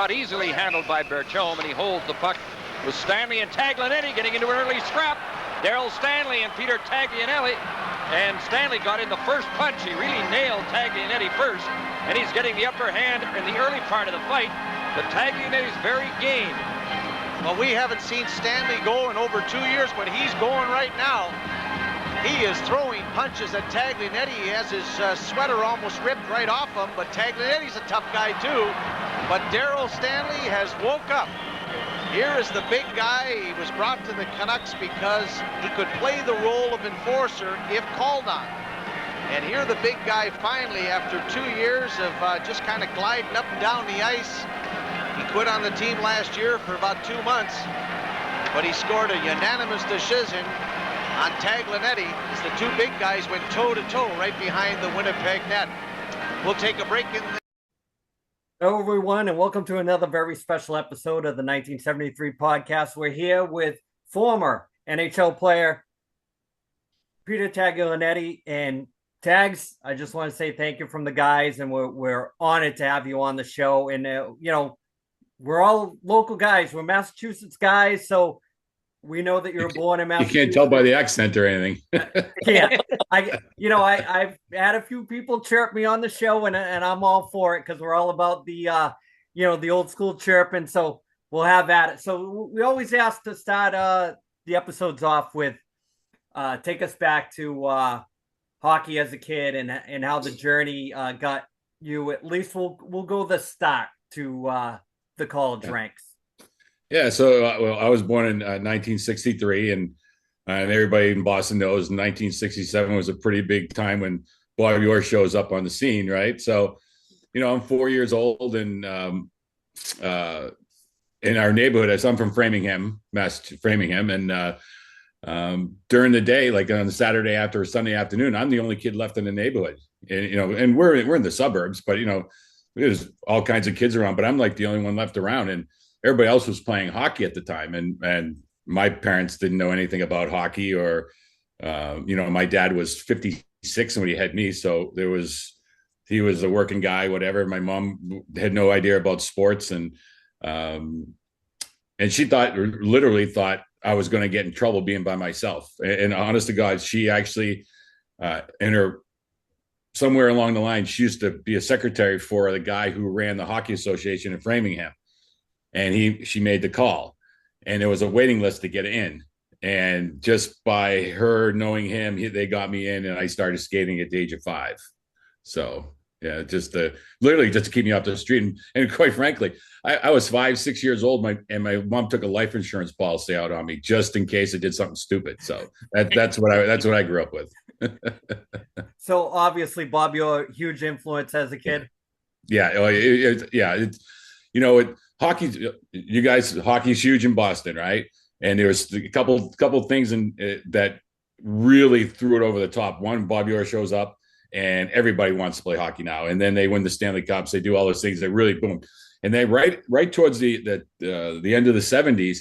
shot easily handled by Berthiaume, and he holds the puck with Stanley and Taglianetti getting into an early scrap. Darryl Stanley and Peter Taglianetti. And Stanley got in the first punch. He really nailed Taglianetti first, and he's getting the upper hand in the early part of the fight. But Taglianetti's very game. Well, we haven't seen Stanley go in over 2 years, but he's going right now. He is throwing punches at Taglianetti. He has his sweater almost ripped right off him, but Taglianetti's a tough guy too. But Darryl Stanley has woke up. Here is the big guy. He was brought to the Canucks because he could play the role of enforcer if called on. And here the big guy finally, after 2 years of just kind of gliding up and down the ice. He quit on the team last year for about 2 months, but he scored a unanimous decision on Taglianetti as the two big guys went toe-to-toe right behind the Winnipeg net. We'll take a break in the Hello, everyone, and welcome to another very special episode of the 1973 podcast. We're here with former NHL player Peter Taglianetti. And Tags, I just want to say thank you from the guys, and we're honored to have you on the show. And, we're all local guys. We're Massachusetts guys, so we know that you're born in Massachusetts. You can't tell by the accent or anything. Yeah, I've had a few people chirp me on the show, and I'm all for it because we're all about the the old school chirping. So we'll have at it. So we always ask to start the episodes off with take us back to hockey as a kid and how the journey got you. At least we'll go the start to the college ranks. Yeah, so I was born in 1963, and everybody in Boston knows 1967 was a pretty big time when Bobby Orr shows up on the scene, right? So, I'm 4 years old, and in our neighborhood, I'm from Framingham, and during the day, like on a Saturday after or Sunday afternoon, I'm the only kid left in the neighborhood, and we're in the suburbs, but there's all kinds of kids around, but I'm like the only one left around, and everybody else was playing hockey at the time. And my parents didn't know anything about hockey, or, my dad was 56 when he had me. So he was a working guy, whatever. My mom had no idea about sports. And she literally thought I was going to get in trouble being by myself. And honest to God, she actually, somewhere along the line, she used to be a secretary for the guy who ran the hockey association in Framingham. And she made the call, and there was a waiting list to get in. And just by her knowing him, they got me in, and I started skating at the age of 5. So yeah, literally just to keep me off the street. And quite frankly, I was 5-6 years old. My mom took a life insurance policy out on me just in case I did something stupid. So that's what I grew up with. So obviously, Bobby, a huge influence as a kid. Yeah, hockey's huge in Boston, right? And there was a couple things that really threw it over the top. One, Bobby Orr shows up, and everybody wants to play hockey now. And then they win the Stanley Cups. They do all those things. They really boom. And then right towards the end of the 70s,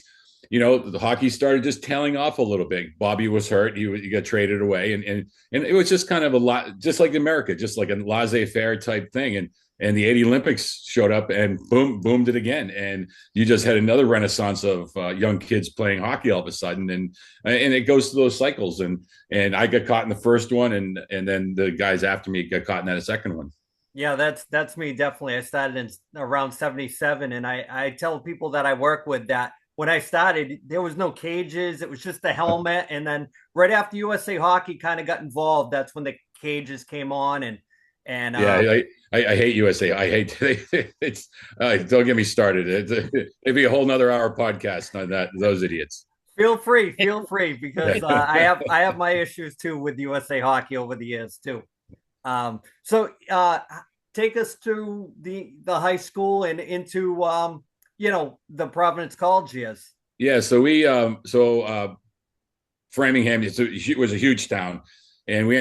the hockey started just tailing off a little bit. Bobby was hurt. He got traded away, and it was just kind of a lot, just like America, just like a laissez-faire type thing. And the 80 Olympics showed up and boomed it again. And you just had another renaissance of young kids playing hockey all of a sudden. And it goes through those cycles. And I got caught in the first one, and then the guys after me got caught in that second one. Yeah, that's me, definitely. I started in around 77. And I tell people that I work with that when I started, there was no cages. It was just the helmet. And then right after USA Hockey kind of got involved, that's when the cages came on. And I hate USA. I hate it's. Don't get me started. It'd be a whole nother hour podcast on those idiots. Feel free, because I have my issues too with USA Hockey over the years too. So take us to the high school and into the Providence College years. Yeah. So Framingham was a huge town. And we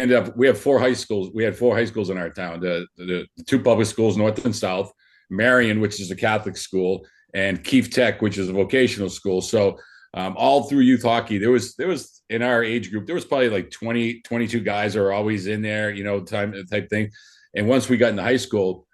have 4 high schools. We had 4 high schools in our town, the 2 public schools, North and South, Marion, which is a Catholic school, and Keefe Tech, which is a vocational school. So all through youth hockey, there was in our age group, there was probably like 20, 22 guys who are always in there, type thing. And once we got into high school,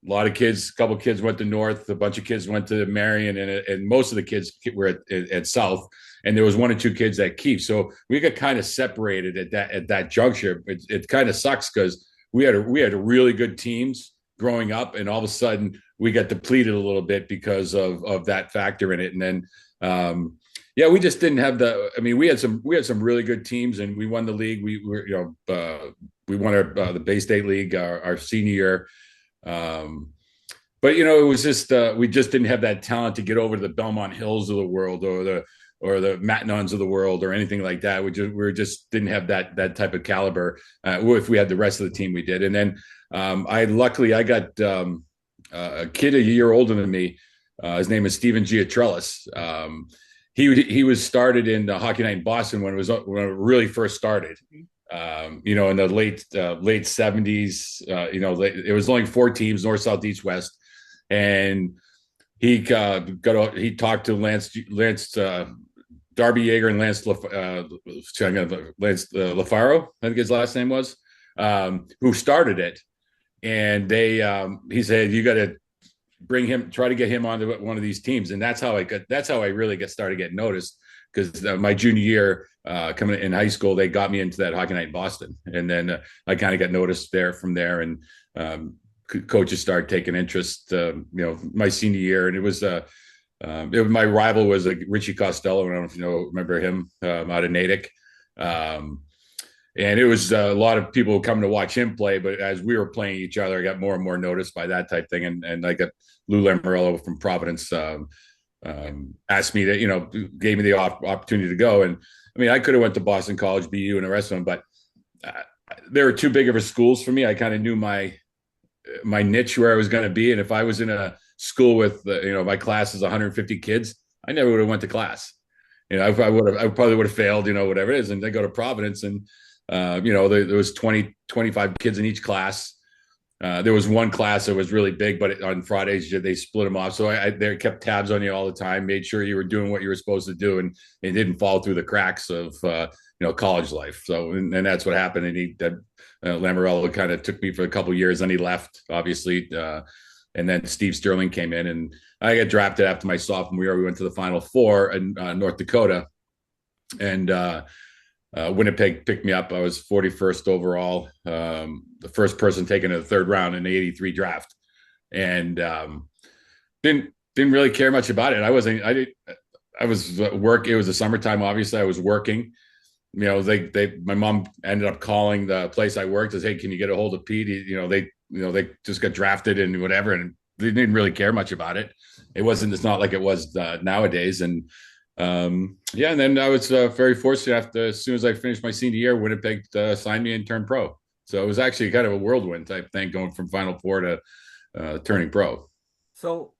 lot of kids, a couple of kids went to North, a bunch of kids went to Marion, and most of the kids were at South, and there was one or two kids at Keefe. So we got kind of separated at that juncture. It kind of sucks because we had really good teams growing up, and all of a sudden we got depleted a little bit because of that factor in it. And then we just didn't have we had some really good teams, and we won the league. We won the Bay State League our senior year. But it was just we just didn't have that talent to get over to the Belmont Hills of the world or the Matinons of the world or anything like that. We just didn't have that type of caliber. If we had the rest of the team, we did. And then I got a kid a year older than me. His name is Stephen Giatrellis. He was started in Hockey Night in Boston when it really first started. In the late 70s. It was only 4 teams: North, South, East, West, and he talked to Lance Darby Jágr and Lance Lafaro, I think his last name was, who started it, and he said, you got to try to get him onto one of these teams, and that's how I really started getting noticed. Because my junior year, coming in high school, they got me into that Hockey Night in Boston, and then I kind of got noticed from there, and coaches started taking interest. My senior year, and it was my rival was Richie Costello. I don't know if you remember him out of Natick, and it was a lot of people coming to watch him play. But as we were playing each other, I got more and more noticed by that type thing, and I got Lou Lamoriello from Providence. Asked me to, gave me the opportunity to go. And I could have went to Boston College, BU, and the rest of them, but they were too big of a schools for me. I kind of knew my niche where I was going to be. And if I was in a school with, my class is 150 kids, I never would have went to class. I probably would have failed, whatever it is. And they go to Providence, and, there was 20, 25 kids in each class. There was one class that was really big, but on Fridays they split them off. So they kept tabs on you all the time, made sure you were doing what you were supposed to do, and it didn't fall through the cracks of college life. So and that's what happened. And Lamoriello kind of took me for a couple of years, then he left, obviously, and then Steve Sterling came in, and I got drafted after my sophomore year. We went to the Final Four in North Dakota, and Winnipeg picked me up. I was 41st overall, the first person taken in the 3rd round in the '83 draft, and didn't really care much about it. I was at work. It was the summertime. Obviously, I was working. My mom ended up calling the place I worked, says, "Hey, can you get a hold of Pete?" They just got drafted and whatever, and they didn't really care much about it. It's not like it was nowadays, and. And then I was very fortunate. As soon as I finished my senior year, Winnipeg signed me and turned pro. So it was actually kind of a whirlwind type thing, going from Final Four to turning pro. So,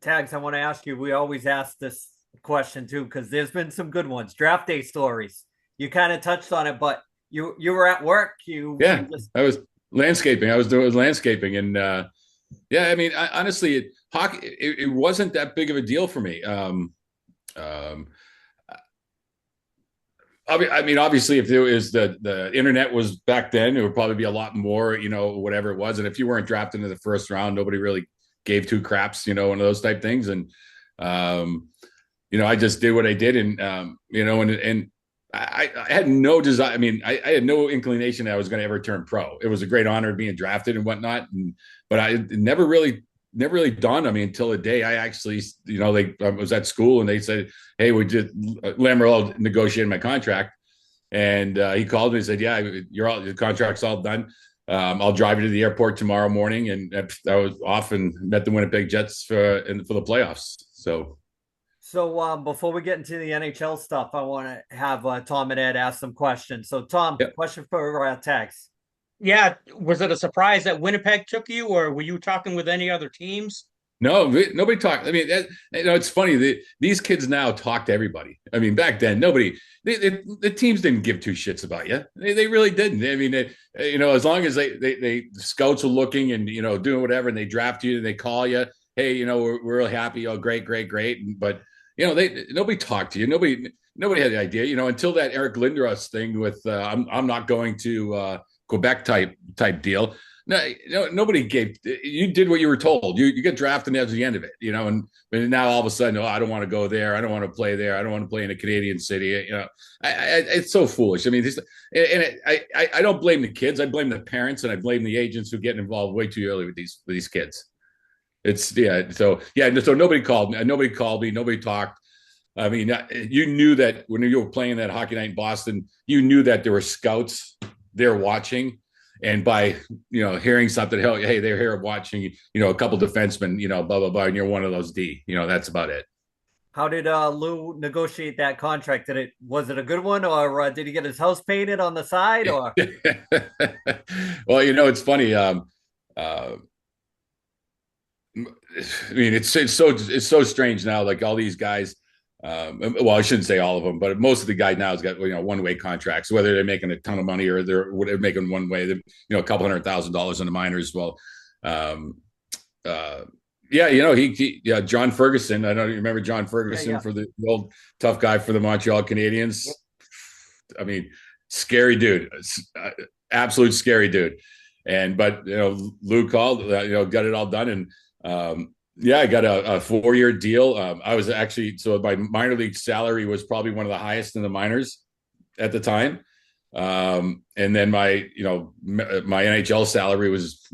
Tags, I want to ask you, we always ask this question too, because there's been some good ones, draft day stories. You kind of touched on it, but you were at work. I was landscaping. I was doing landscaping, and honestly, hockey it wasn't that big of a deal for me. Obviously, if there was the internet was back then, it would probably be a lot more, whatever it was. And if you weren't drafted into the 1st round, nobody really gave 2 craps, one of those type things. And, I just did what I did. And, and I had no desire. I had no inclination that I was going to ever turn pro. It was a great honor being drafted and whatnot. But I never really dawned on me until the day I actually, I was at school and they said, "Hey, we did." Lamoriello negotiated my contract, and he called me and said, "Yeah, the contract's all done. I'll drive you to the airport tomorrow morning." And I was off and met the Winnipeg Jets for the playoffs. So before we get into the NHL stuff, I want to have Tom and Ed ask some questions. So Tom, question for Tags. Yeah, was it a surprise that Winnipeg took you, or were you talking with any other teams? No, nobody talked. It's funny. These kids now talk to everybody. Back then, the teams didn't give 2 shits about you. They really didn't. As long as they scouts are looking and, doing whatever, and they draft you and they call you, "Hey, we're really happy. Oh, great. But, nobody talked to you. Nobody had the idea, until that Eric Lindros thing with, I'm not going to, Quebec type deal. No, nobody gave. You did what you were told. You get drafted at the end of it, and now all of a sudden, I don't want to go there. I don't want to play there. I don't want to play in a Canadian city. It's so foolish. I mean, I don't blame the kids. I blame the parents, and I blame the agents who get involved way too early with these kids. So nobody called me. Nobody called me. Nobody talked. I mean, you knew that when you were playing that hockey night in Boston, you knew that there were scouts there watching. And by, hearing something, hey, they're here watching, a couple defensemen, blah, blah, blah, and you're one of those D, that's about it. How did Lou negotiate that contract? Was it a good one, or did he get his house painted on the side? Or well, it's funny. I mean, it's so strange now. Like all these guys. Well, I shouldn't say all of them, but most of the guys now has got one-way contracts. Whether they're making a ton of money or they're making one way, a couple $100,000 in the minors. Well, John Ferguson. I don't remember John Ferguson for the old tough guy for the Montreal Canadiens. Yep. I mean, scary dude, absolute scary dude. But Lou called, got it all done, and I got a 4-year deal. I was actually, so my minor league salary was probably one of the highest in the minors at the time. And then my NHL salary was,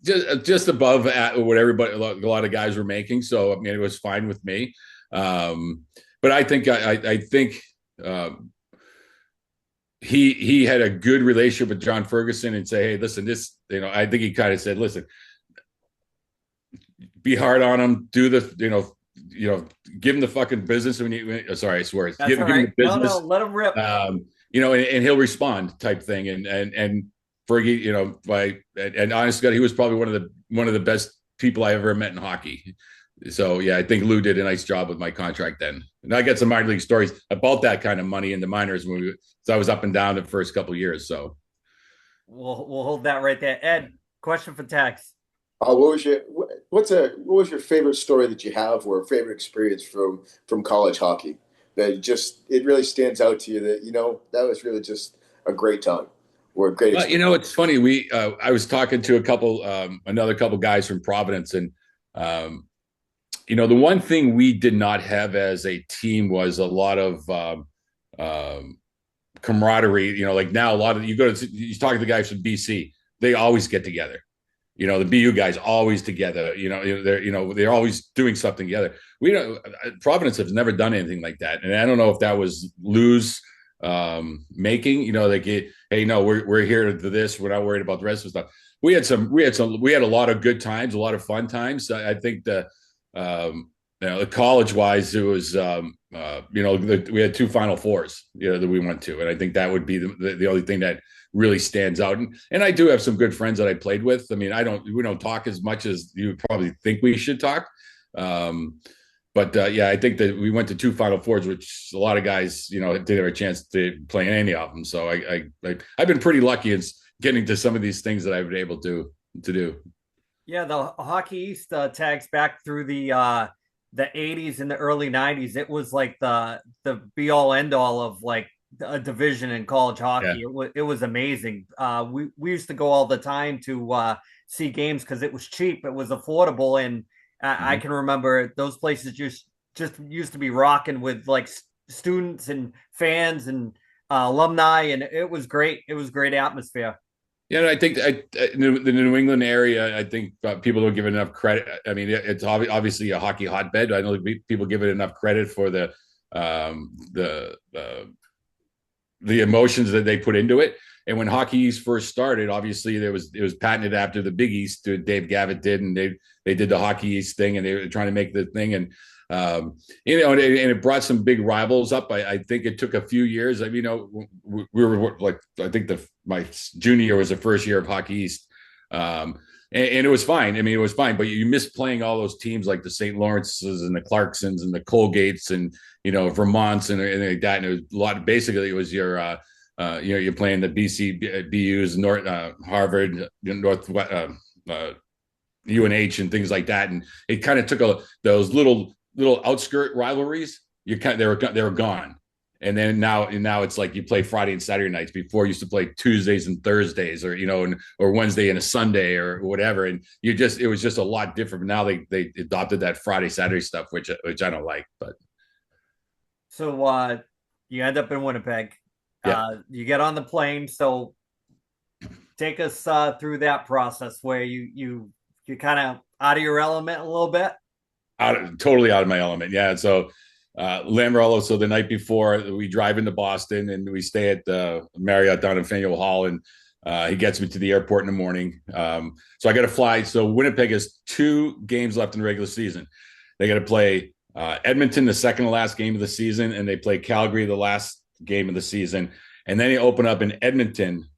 just above at what a lot of guys were making. So, I mean, it was fine with me. But I think he had a good relationship with John Ferguson and say, hey, listen, I think he kind of said, listen, be hard on him. Do the, give him the fucking business. Sorry, I swear. Give him the business. No, let him rip. And he'll respond, type thing. And Fergie, and honestly, God, he was probably one of the best people I ever met in hockey. So I think Lou did a nice job with my contract then. And I got some minor league stories about that kind of money in the minors so I was up and down the first couple of years. So we'll hold that right there. Ed, question for Tex. What was your favorite story that you have, or favorite experience from college hockey that it really stands out to you that that was really just a great time or a great experience? It's funny. I was talking to another couple guys from Providence, and the one thing we did not have as a team was a lot of camaraderie. Like now, you talk to the guys from BC, they always get together. The BU guys always together. They're always doing something together. Providence has never done anything like that, and I don't know if that was Lou's making. Hey, no, we're here to do this. We're not worried about the rest of the stuff. We had a lot of good times, a lot of fun times. I think the college wise, it was we had 2 Final Fours that we went to, and I think that would be the only thing that really stands out. And I do have some good friends that I played with. I mean, we don't talk as much as you probably think we should talk. But I think that we went to 2 Final Fours, which a lot of guys, didn't have a chance to play in any of them. So I've been pretty lucky in getting to some of these things that I've been able to do. Yeah, the Hockey East tags back through the 80s and the early 90s. It was like the be all end all of like a division in college hockey. Yeah. It was amazing. We used to go all the time to see games because it was cheap, it was affordable, and I can remember those places just used to be rocking with like students and fans and alumni, and it was great. It was great atmosphere. Yeah, I think the New England area, I think people don't give it enough credit. I mean, it's obviously a hockey hotbed. I don't think people give it enough credit for the emotions that they put into it. And when Hockey East first started, obviously it was patented after the Big East. Dave Gavitt did, and they did the Hockey East thing, and they were trying to make the thing, and and it brought some big rivals up. I think it took a few years. I mean, we were like, I think my junior year was the first year of Hockey East, and it was fine. I mean, it was fine, but you miss playing all those teams like the St. Lawrence's and the Clarksons and the Colgates and Vermonts and like that. And it was a lot. Basically, it was your you're playing the BC BUs, North Harvard, North UNH and things like that, and it kind of took those little outskirt rivalries. They were gone. And then now it's like you play Friday and Saturday nights. Before you used to play Tuesdays and Thursdays, or or Wednesday and a Sunday or whatever. And it was just a lot different. Now they adopted that Friday Saturday stuff, which I don't like. But so you end up in Winnipeg. Yeah. You get on the plane. So take us through that process where you kind of out of your element a little bit. Totally out of my element. Yeah. So Lamorello. So the night before, we drive into Boston and we stay at the Marriott down in Faneuil Hall, and he gets me to the airport in the morning. So I got to fly. So Winnipeg has 2 games left in the regular season. They got to play Edmonton, the second to last game of the season, and they play Calgary, the last game of the season. And then they open up in Edmonton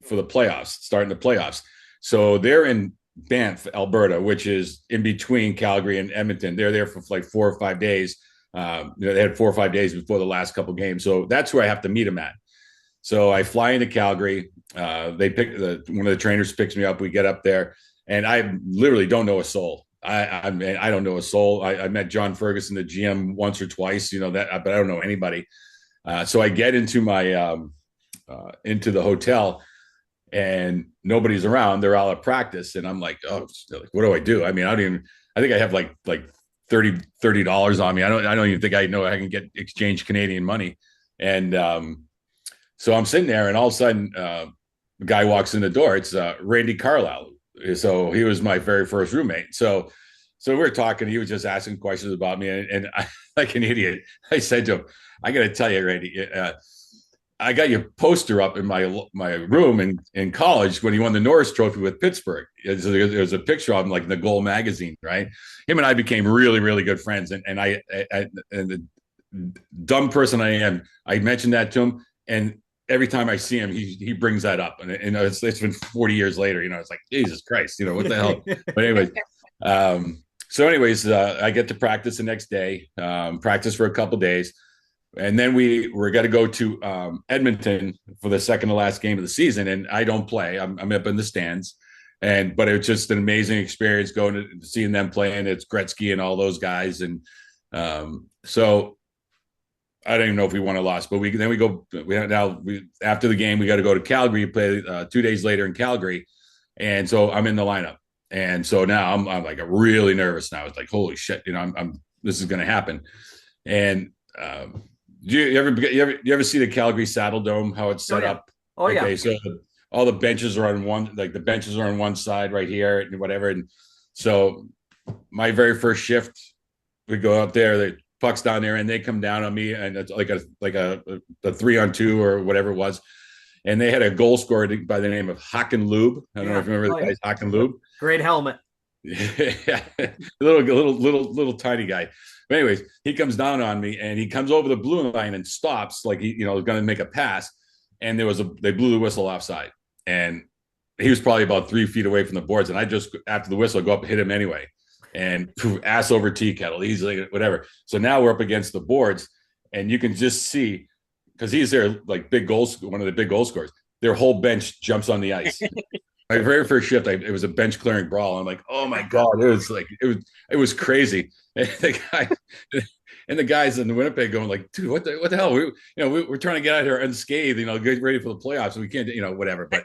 for the playoffs, starting the playoffs. So they're in Banff, Alberta, which is in between Calgary and Edmonton. They're there for like 4 or 5 days. They had 4 or 5 days before the last couple games. So that's where I have to meet them at. So I fly into Calgary. They pick one of the trainers picks me up. We get up there, and I literally don't know a soul. I don't know a soul. I met John Ferguson, the GM, once or twice, but I don't know anybody. So I get into my into the hotel, and nobody's around. They're all at practice, and I'm like, oh, what do I do? I mean, I think I have like $30 on me. I don't even think I know I can get exchange Canadian money. And so I'm sitting there, and all of a sudden, a guy walks in the door. It's Randy Carlisle. So he was my very first roommate. So we were talking. He was just asking questions about me, and I, like an idiot, I said to him, "I got to tell you, Randy, I got your poster up in my room in college when he won the Norris Trophy with Pittsburgh. There's a picture of him, like in the Goal magazine, right? Him and I became really, really good friends. And the dumb person I am, I mentioned that to him, and every time I see him, he brings that up. And it's been 40 years later. It's like, Jesus Christ, what the hell? But anyways, I get to practice the next day. Practice for a couple of days. And then we're got to go to Edmonton for the second to last game of the season, and I don't play. I'm up in the stands, but it's just an amazing experience going to seeing them play, and it's Gretzky and all those guys, and so I don't even know if we won or lost, but after the game we got to go to Calgary, play 2 days later in Calgary, and so I'm in the lineup, and so now I'm like really nervous now. It's like, holy shit, this is going to happen, and. Do you ever see the Calgary Saddle Dome, how it's set up? Oh yeah. Okay, so all the benches are on one, like the benches are on one side right here and whatever. And so my very first shift, we go out there, the puck's down there, and they come down on me, and it's like a 3-on-2 or whatever it was. And they had a goal scorer by the name of Hakan Lube. I don't know if you remember the guy's Hakan Lube. Great helmet. Yeah, little tiny guy. But anyways, he comes down on me, and he comes over the blue line and stops, like he, was going to make a pass, and they blew the whistle offside, and he was probably about 3 feet away from the boards, and I just after the whistle go up and hit him anyway, and ass over tea kettle, easily, whatever. So now we're up against the boards, and you can just see, because he's there like one of the big goal scorers. Their whole bench jumps on the ice. My very first shift, it was a bench clearing brawl. I'm like, oh my god, it was crazy. And the guys in Winnipeg going like, dude, what the hell? We're trying to get out here unscathed, get ready for the playoffs. We can't, whatever. But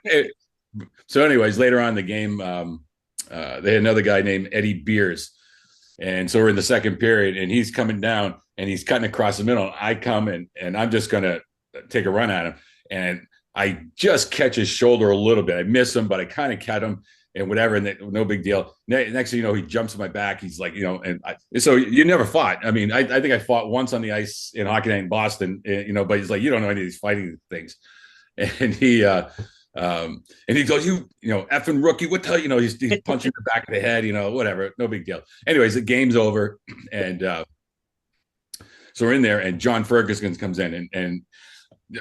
so, anyways, later on in the game, they had another guy named Eddie Beers, and so we're in the second period, and he's coming down and he's cutting across the middle. I come and I'm just gonna take a run at him, and I just catch his shoulder a little bit. I miss him, but I kind of catch him and whatever, and no big deal. Next thing you know, he jumps on my back. He's like, so you never fought. I mean, I think I fought once on the ice in Hockey Night in Boston, but he's like, you don't know any of these fighting things. And he goes, effing rookie, what the hell, he's punching the back of the head, whatever, no big deal. Anyways, the game's over. And so we're in there, and John Ferguson comes in, and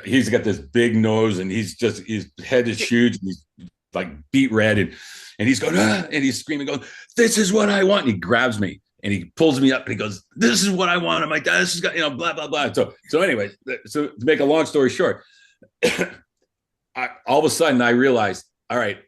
he's got this big nose, and his head is huge, and he's like beet red, and he's going, and he's screaming, going, this is what I want. And he grabs me and he pulls me up and he goes, this is what I want. I'm like, this is, blah, blah, blah. So anyway, so to make a long story short, all of a sudden I realized, all right,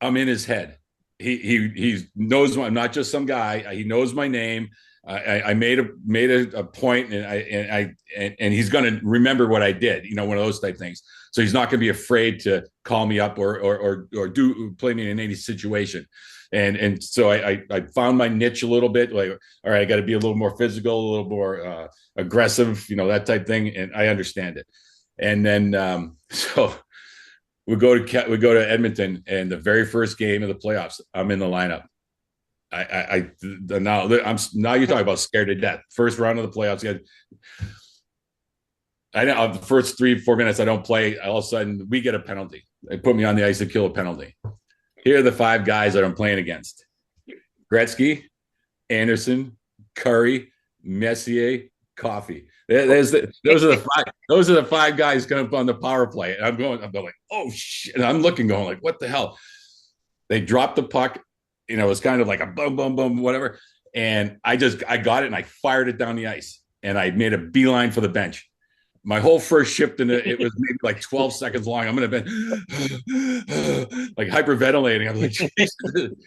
I'm in his head. He knows I'm not just some guy. He knows my name. I made a point, and he's going to remember what I did, one of those type things. So he's not going to be afraid to call me up or do play me in any situation. And so I found my niche a little bit, like, all right, I got to be a little more physical, a little more aggressive, that type thing. And I understand it. And then so we go to Edmonton, and the very first game of the playoffs, I'm in the lineup. Now you're talking about scared to death. First round of the playoffs. I know the first 3-4 minutes I don't play. All of a sudden we get a penalty. They put me on the ice to kill a penalty. Here are the 5 guys that I'm playing against: Gretzky, Anderson, Curry, Messier, Coffey. Those are the 5 guys coming up on the power play. And I'm going like, oh shit. And I'm looking, going like, what the hell? They dropped the puck. It was kind of like a boom, boom, boom, whatever. And I got it, and I fired it down the ice, and I made a beeline for the bench. My whole first shift, it was maybe like 12 seconds long. I'm going to be like hyperventilating. I'm like,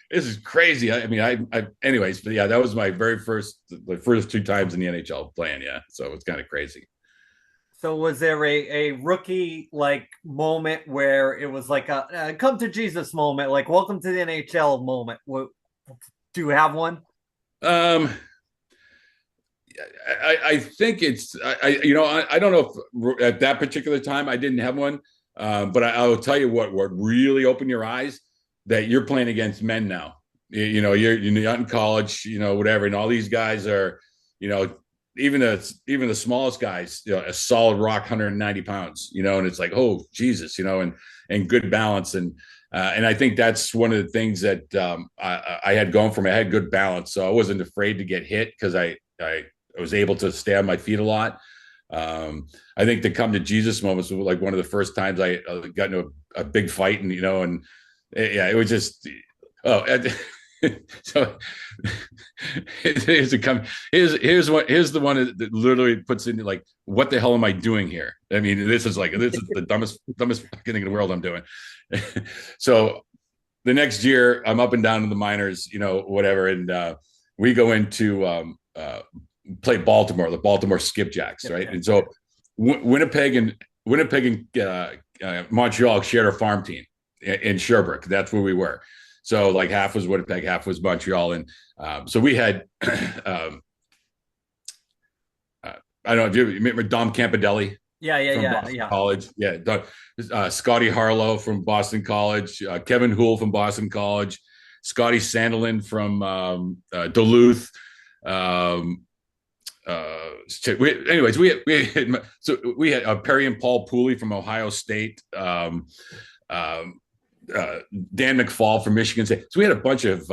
this is crazy. Anyways, but yeah, that was my the first 2 times in the NHL playing. Yeah. So it's kind of crazy. So was there a rookie like moment where it was like a come to Jesus moment, like welcome to the NHL moment? Do you have one? I think it's I don't know if at that particular time I didn't have one, but I will tell you what really opened your eyes, that you're playing against men now. You're not in college, whatever, and all these guys are, even the smallest guys, a solid rock, 190 pounds, and it's like, oh Jesus, and good balance. And I think that's one of the things that I had going for me. I had good balance, so I wasn't afraid to get hit because I was able to stay on my feet a lot. I think the come to Jesus moments was like one of the first times I got into a big fight, and yeah, it was just so here's the one that literally puts in like, what the hell am I doing here? I mean, this is the dumbest fucking thing in the world I'm doing. So the next year I'm up and down in the minors, whatever, and we go into play Baltimore, the Baltimore Skipjacks, right? And so Winnipeg and Montreal shared a farm team in Sherbrooke. That's where we were. So like half was Winnipeg, half was Montreal. And so we had, I don't know if you remember Dom Campidelli. Yeah. College. Yeah. Scotty Harlow from Boston College, Kevin Houle from Boston College, Scotty Sandelin from Duluth. We had Perry and Paul Pooley from Ohio State, Dan McFall from Michigan State. So we had a bunch of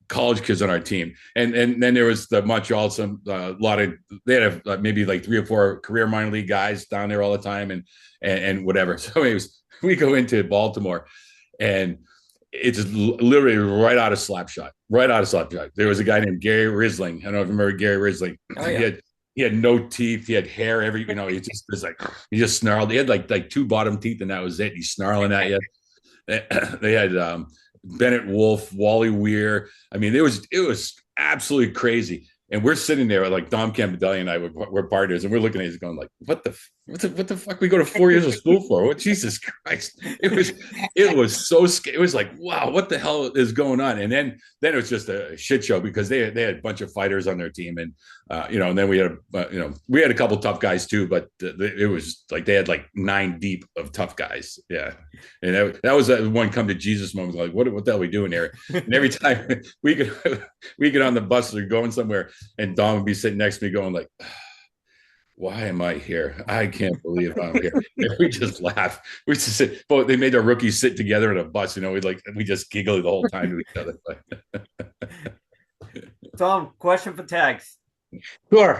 college kids on our team, and then there was the Montreal. They had maybe like 3 or 4 career minor league guys down there all the time, and whatever. So anyways, we go into Baltimore, and it's literally right out of Slapshot. There was a guy named Gary Risling. I don't know if you remember Gary Risling. Oh, yeah. He had no teeth. He had hair. He just snarled. He had like 2 bottom teeth, and that was it. He's snarling at you. They had Bennett Wolf, Wally Weir. I mean, it was absolutely crazy. And we're sitting there like Dom Campidelli and I were partners, and we're looking at it going like, what the fuck we go to 4 years of school for? What, Jesus Christ. It was so scary. It was like, wow, what the hell is going on? And then it was just a shit show because they had a bunch of fighters on their team. And, and then we had a couple tough guys too, but it was like, they had like 9 deep of tough guys. Yeah. And that was that one come to Jesus moment. Like, what the hell are we doing here? And every time we get on the bus or going somewhere, and Dom would be sitting next to me going like, why am I here? I can't believe I'm here. And we just laugh. We just sit, but they made our rookies sit together in a bus, we just giggle the whole time to each other. Tom, question for Tags. Sure.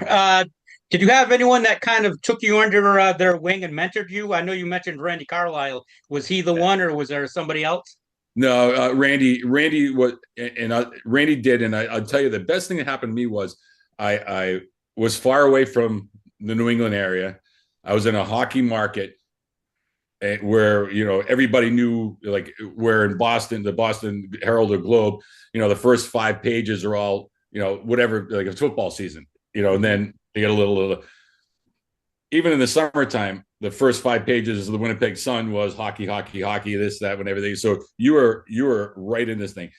Did you have anyone that kind of took you under their wing and mentored you? I know you mentioned Randy Carlisle. Was he the one, or was there somebody else? No, Randy was, and Randy did. And I'll tell you, the best thing that happened to me was I was far away from the New England area. I was in a hockey market where, everybody knew, like, where in Boston, the Boston Herald or Globe, the first 5 pages are all, whatever, like a football season, and then they get a little, even in the summertime, the first 5 pages of the Winnipeg Sun was hockey, this, that, and everything. So you were right in this thing,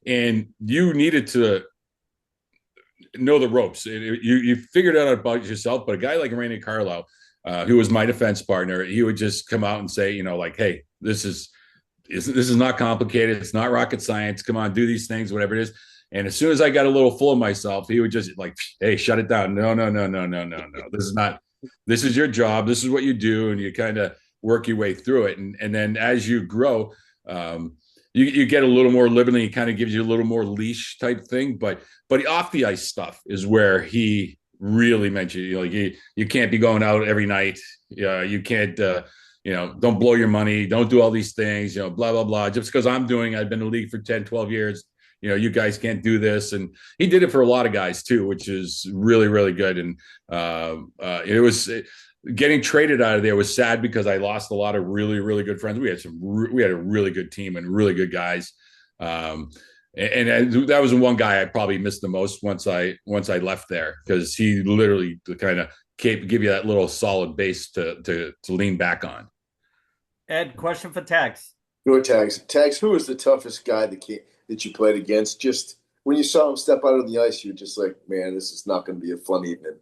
and you needed to know the ropes. You figured out about yourself. But a guy like Randy Carlyle, who was my defense partner, he would just come out and say, like, hey, this is not complicated. It's not rocket science. Come on, do these things, whatever it is. And as soon as I got a little full of myself, he would just like, hey, shut it down. No. This is your job. This is what you do. And you kind of work your way through it. And then as you grow, you get a little more liberty. He kind of gives you a little more leash type thing. But off the ice stuff is where he really mentioned, you can't be going out every night. You can't, don't blow your money. Don't do all these things, blah, blah, blah. Just because I've been in the league for 10, 12 years. You guys can't do this. And he did it for a lot of guys too, which is really, really good. And it was getting traded out of there was sad because I lost a lot of really, really good friends. We had a really good team and really good guys. And that was one guy I probably missed the most once I left there, because he literally kind of give you that little solid base to lean back on. Ed, question for Tags. Go Tags. Tags, who was the toughest guy that you played against? Just when you saw him step out on the ice, you were just like, man, this is not going to be a fun evening.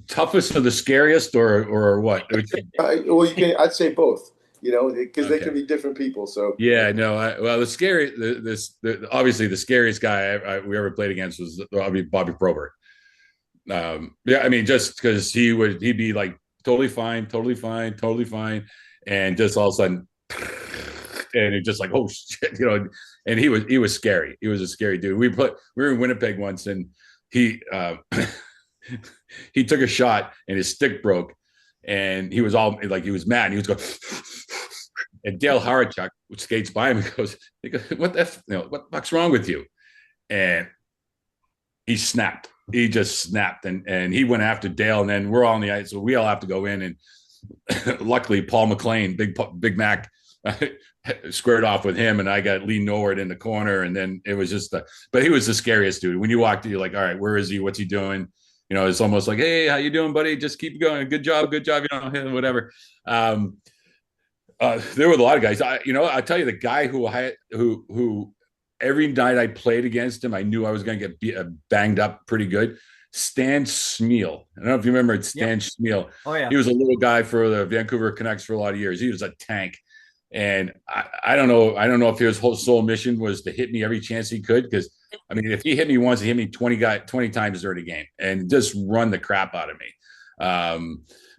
Toughest or the scariest, or what? I'd say both. Because they can be different people. So yeah, no. Obviously the scariest guy we ever played against was Bobby Probert. Just because he'd be like totally fine, and just all of a sudden, and it just like, oh shit, and he was scary. He was a scary dude. We were in Winnipeg once, and he he took a shot and his stick broke, and he was all like, he was mad, and he was going, and Dale Harachuk skates by him and goes, what the fuck's wrong with you? And he snapped. He just snapped, and he went after Dale, and then we're all on the ice, so we all have to go in, and luckily Paul McLean, Big Mac, squared off with him, and I got Lee Norwood in the corner, and then it was just but he was the scariest dude. When you walked in, you're like, all right, where is he? What's he doing? It's almost like, hey, how you doing, buddy? Just keep going. Good job, whatever. There were a lot of guys. I'll tell you, the guy who every night I played against him, I knew I was going to get banged up pretty good. Stan Smeal. I don't know if you remember Stan Smeal. Oh, yeah. He was a little guy for the Vancouver Canucks for a lot of years. He was a tank. And I don't know if his whole sole mission was to hit me every chance he could. Because, if he hit me once, he hit me 20 times during the game and just run the crap out of me.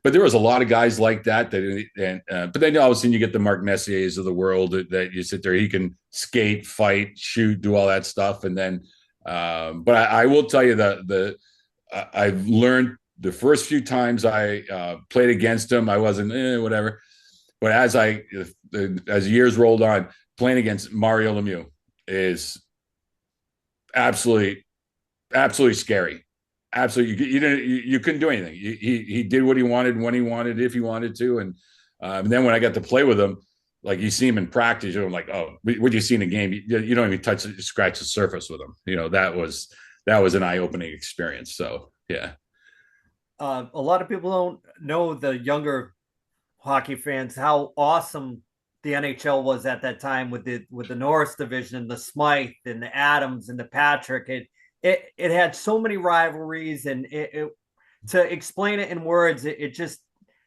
But there was a lot of guys like that. But then all of a sudden you get the Mark Messiers of the world that you sit there. He can skate, fight, shoot, do all that stuff. And then, but I will tell you that I've learned the first few times I played against him, I wasn't whatever. But as years rolled on, playing against Mario Lemieux is absolutely scary. Absolutely, you couldn't do anything. He did what he wanted when he wanted, if he wanted to, and then when I got to play with him, like you see him in practice, you're like, oh, what you see in the game, you don't even scratch the surface with him. That was an eye-opening experience. So yeah, a lot of people don't know, the younger hockey fans, how awesome the NHL was at that time with the Norris division and the Smythe and the Adams and the Patrick. It had so many rivalries, and to explain it in words, it just,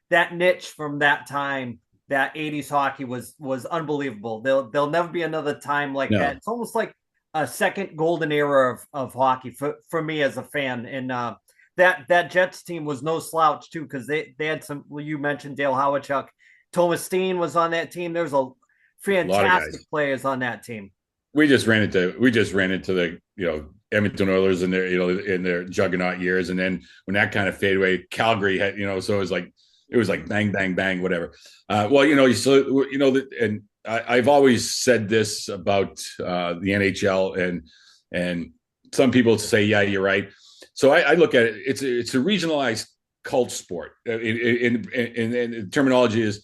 that niche from that time, that 80s hockey was unbelievable. There'll never be another time like that. It's almost like a second golden era of hockey for me as a fan. And that Jets team was no slouch too, because they had some, you mentioned Dale Howachuk, Thomas Steen was on that team. There's a fantastic players on that team. We just ran into the Edmonton Oilers in their juggernaut years, and then when that kind of faded away, Calgary had so it was like bang bang bang whatever. And I've always said this about the NHL, and some people say, yeah, you're right. So I look at it. It's a regionalized cult sport. In the terminology is.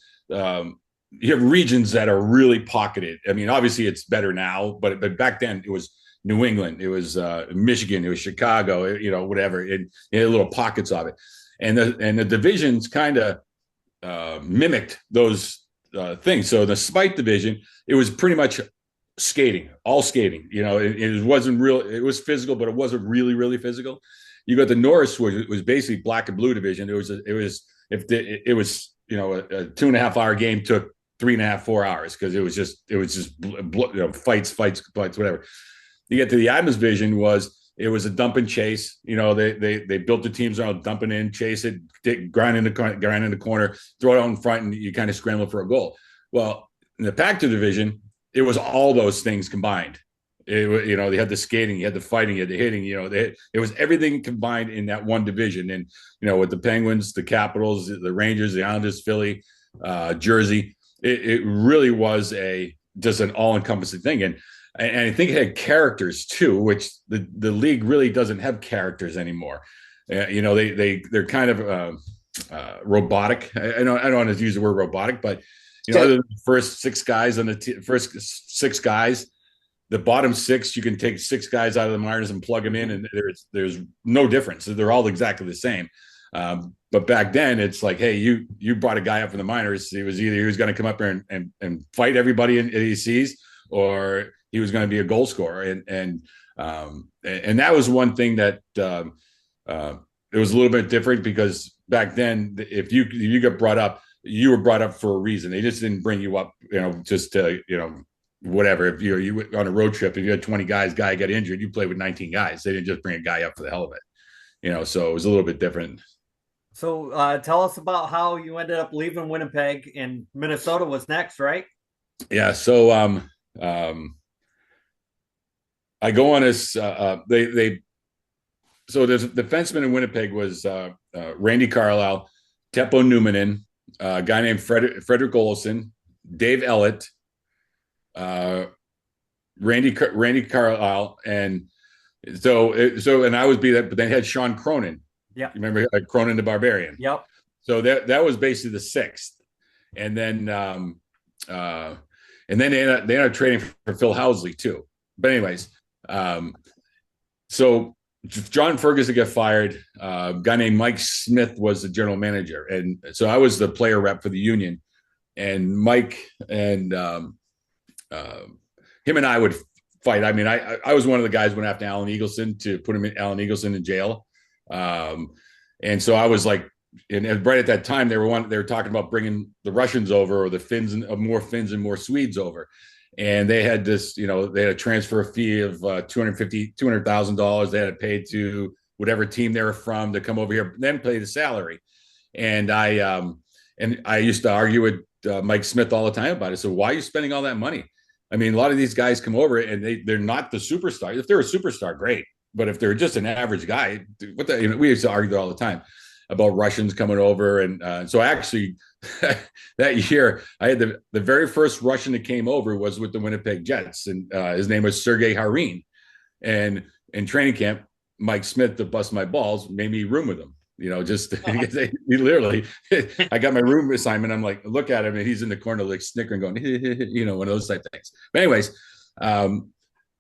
You have regions that are really pocketed. Obviously it's better now, but back then it was New England, it was Michigan, it was Chicago, whatever. It had little pockets of it, and the divisions kind of mimicked those things. So the Spike division, it was pretty much all skating. It wasn't real. It was physical, but it wasn't really, really physical. You got the Norris, which was basically black and blue division. It was a 2.5 hour game took 3.5, 4 hours because it was just fights, whatever. You get to the Adams division, it was a dump and chase. They built the teams around dumping in, chase it, grind in the corner, throw it out in front, and you kind of scramble for a goal. Well, in the Pac-2 division, it was all those things combined. They had the skating, you had the fighting, you had the hitting. It was everything combined in that one division. And with the Penguins, the Capitals, the Rangers, the Islanders, Philly, Jersey, it really was just an all-encompassing thing. And I think it had characters too, which the league really doesn't have characters anymore. They're kind of robotic. I don't want to use the word robotic, but other than the first six guys the bottom six, you can take six guys out of the minors and plug them in, and there's no difference. They're all exactly the same. But back then, it's like, hey, you brought a guy up from the minors. It was either he was going to come up there and fight everybody he sees, or he was going to be a goal scorer. And that was one thing that it was a little bit different, because back then, if you got brought up, you were brought up for a reason. They just didn't bring you up, just to, whatever. If you went on a road trip and you had 20 guys, guy got injured, you played with 19 guys. They didn't just bring a guy up for the hell of it, so it was a little bit different. So tell us about how you ended up leaving Winnipeg and Minnesota was next, right? Yeah. So I go on this, so there's a defenseman in Winnipeg was Randy Carlyle, Teppo Numminen, a guy named Frederick Olson, Dave Ellett, Randy Carlyle, and so and I would be that, but they had Sean Cronin. Yeah, you remember Cronin the Barbarian? Yep. So that was basically the sixth, and then they ended up trading for Phil Housley too. But anyways, so John Ferguson got fired. A guy named Mike Smith was the general manager, and so I was the player rep for the union. And Mike and him and I would fight. I mean, I was one of the guys who went after Alan Eagleson to put Alan Eagleson in jail. And so I was like, and right at that time they were talking about bringing the Russians over, or the Finns, and more Finns and more Swedes over. And they had this, they had a transfer fee of $200,000 they had to pay to whatever team they were from to come over here, then pay the salary. And I used to argue with Mike Smith all the time about it. So why are you spending all that money? I mean, a lot of these guys come over and they're not the superstar. If they're a superstar, great. But if they're just an average guy, we used to argue all the time about Russians coming over. And so actually that year I had the very first Russian that came over was with the Winnipeg Jets. And his name was Sergei Harin. And in training camp, Mike Smith, to bust my balls, made me room with him. Just he literally, I got my room assignment. I'm like, look at him, and he's in the corner, like snickering, going, one of those type things. But anyways,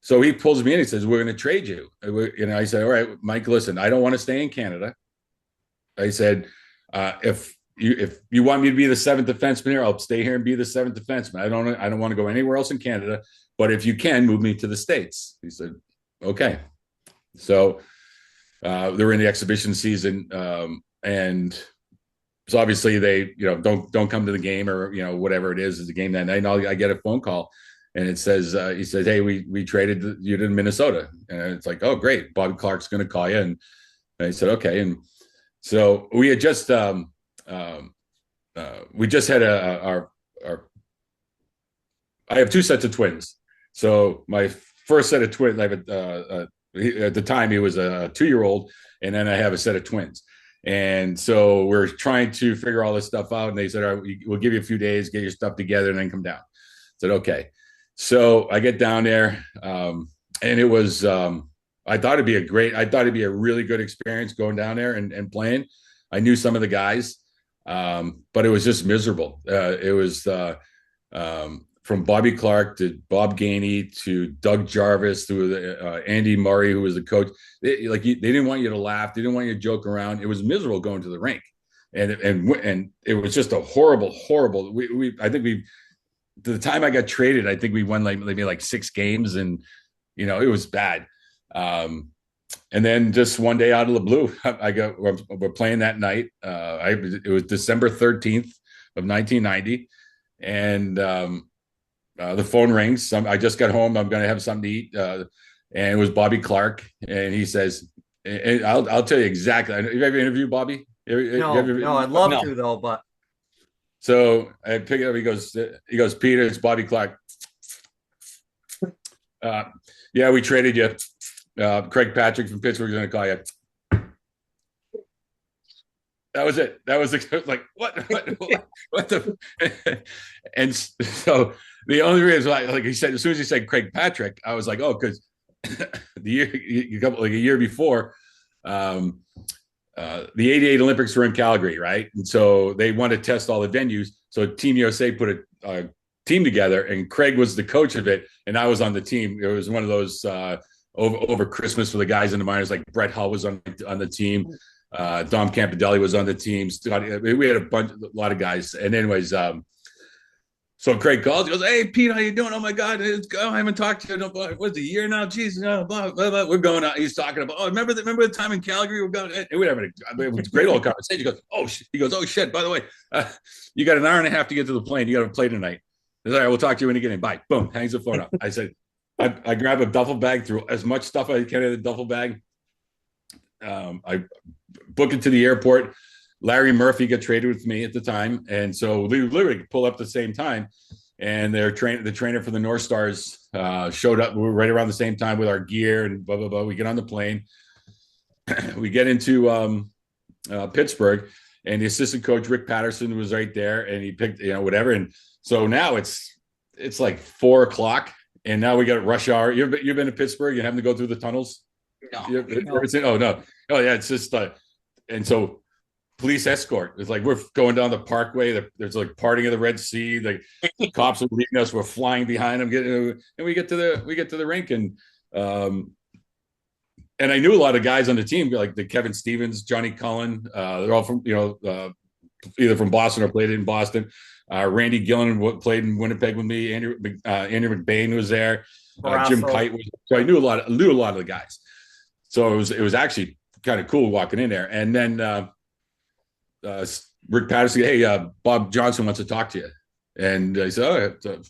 so he pulls me in. He says, "We're going to trade you." I said, "All right, Mike, listen, I don't want to stay in Canada." I said, "If you want me to be the seventh defenseman here, I'll stay here and be the seventh defenseman. I don't want to go anywhere else in Canada. But if you can, move me to the States." He said, "Okay." So. They were in the exhibition season, and so obviously they, don't come to the game, or whatever it is the game that night. And I get a phone call, and it says he says, "Hey, we traded you to Minnesota," and it's like, "Oh, great, Bobby Clark's going to call you." And I said, "Okay." And so we had just had I have two sets of twins. So my first set of twins, I have at the time he was a 2-year-old, and then I have a set of twins. And so we're trying to figure all this stuff out. And they said, "All right, we'll give you a few days, get your stuff together, and then come down." I said, "Okay." So I get down there, and it was, I thought it'd be a really good experience going down there and playing. I knew some of the guys, but it was just miserable. It was, from Bobby Clark to Bob Gainey to Doug Jarvis to Andy Murray, who was the coach. They didn't want you to laugh. They didn't want you to joke around. It was miserable going to the rink. And it was just a horrible. I think to the time I got traded, I think we won maybe like 6 games, and it was bad. And then just one day out of the blue, we're playing that night. It was December 13th of 1990, and the phone rings. I just got home. I'm going to have something to eat, and it was Bobby Clark, and he says, and I'll tell you exactly. Have you ever interviewed Bobby? No, I'd love to though, but. So I pick it up. He goes, Peter, it's Bobby Clark. Yeah, we traded you. Craig Patrick from Pittsburgh is going to call you. That was it. That was like, what the? And so the only reason, like he said, as soon as he said Craig Patrick, I was like, oh, because a year before, the '88 Olympics were in Calgary, right? And so they wanted to test all the venues. So Team USA put a team together, and Craig was the coach of it, and I was on the team. It was one of those over Christmas for the guys in the minors, like Brett Hull was on the team. Dom Campidelli was on the team. We had a lot of guys. And anyways, so Craig calls. He goes, "Hey, Pete, how you doing? Oh my God, I haven't talked to you. What's a year now? Jesus, blah, blah, blah. We're going out." He's talking about, remember the time in Calgary? We're going. And we're having it was a great old conversation. He goes, oh shit. By the way, you got an hour and a half to get to the plane. You got to play tonight. He's like, all right, we'll talk to you when you get in. Bye. Boom. Hangs the phone up. I said, I grab a duffel bag, threw as much stuff as I can in the duffel bag. I book it to the airport. Larry Murphy got traded with me at the time, and so we literally pull up at the same time. And the trainer for the North Stars showed up. We were right around the same time with our gear and blah blah blah. We get on the plane. We get into Pittsburgh, and the assistant coach Rick Patterson was right there, and he picked whatever. And so now it's like 4:00, and now we got rush hour. You've been to Pittsburgh? You having to go through the tunnels? No. Oh no. Oh yeah, it's just and so. Police escort. It's like we're going down the parkway. There's like parting of the Red Sea. The cops are leading us. We're flying behind them. And we get to the rink, and I knew a lot of guys on the team, like the Kevin Stevens, Johnny Cullen. They're all from either from Boston or played in Boston. Randy Gillen played in Winnipeg with me. Andrew McBain was there. Jim Kite was. So I knew a lot of the guys. So it was actually kind of cool walking in there, and then. Rick Patterson, hey, Bob Johnson wants to talk to you. And I said, oh,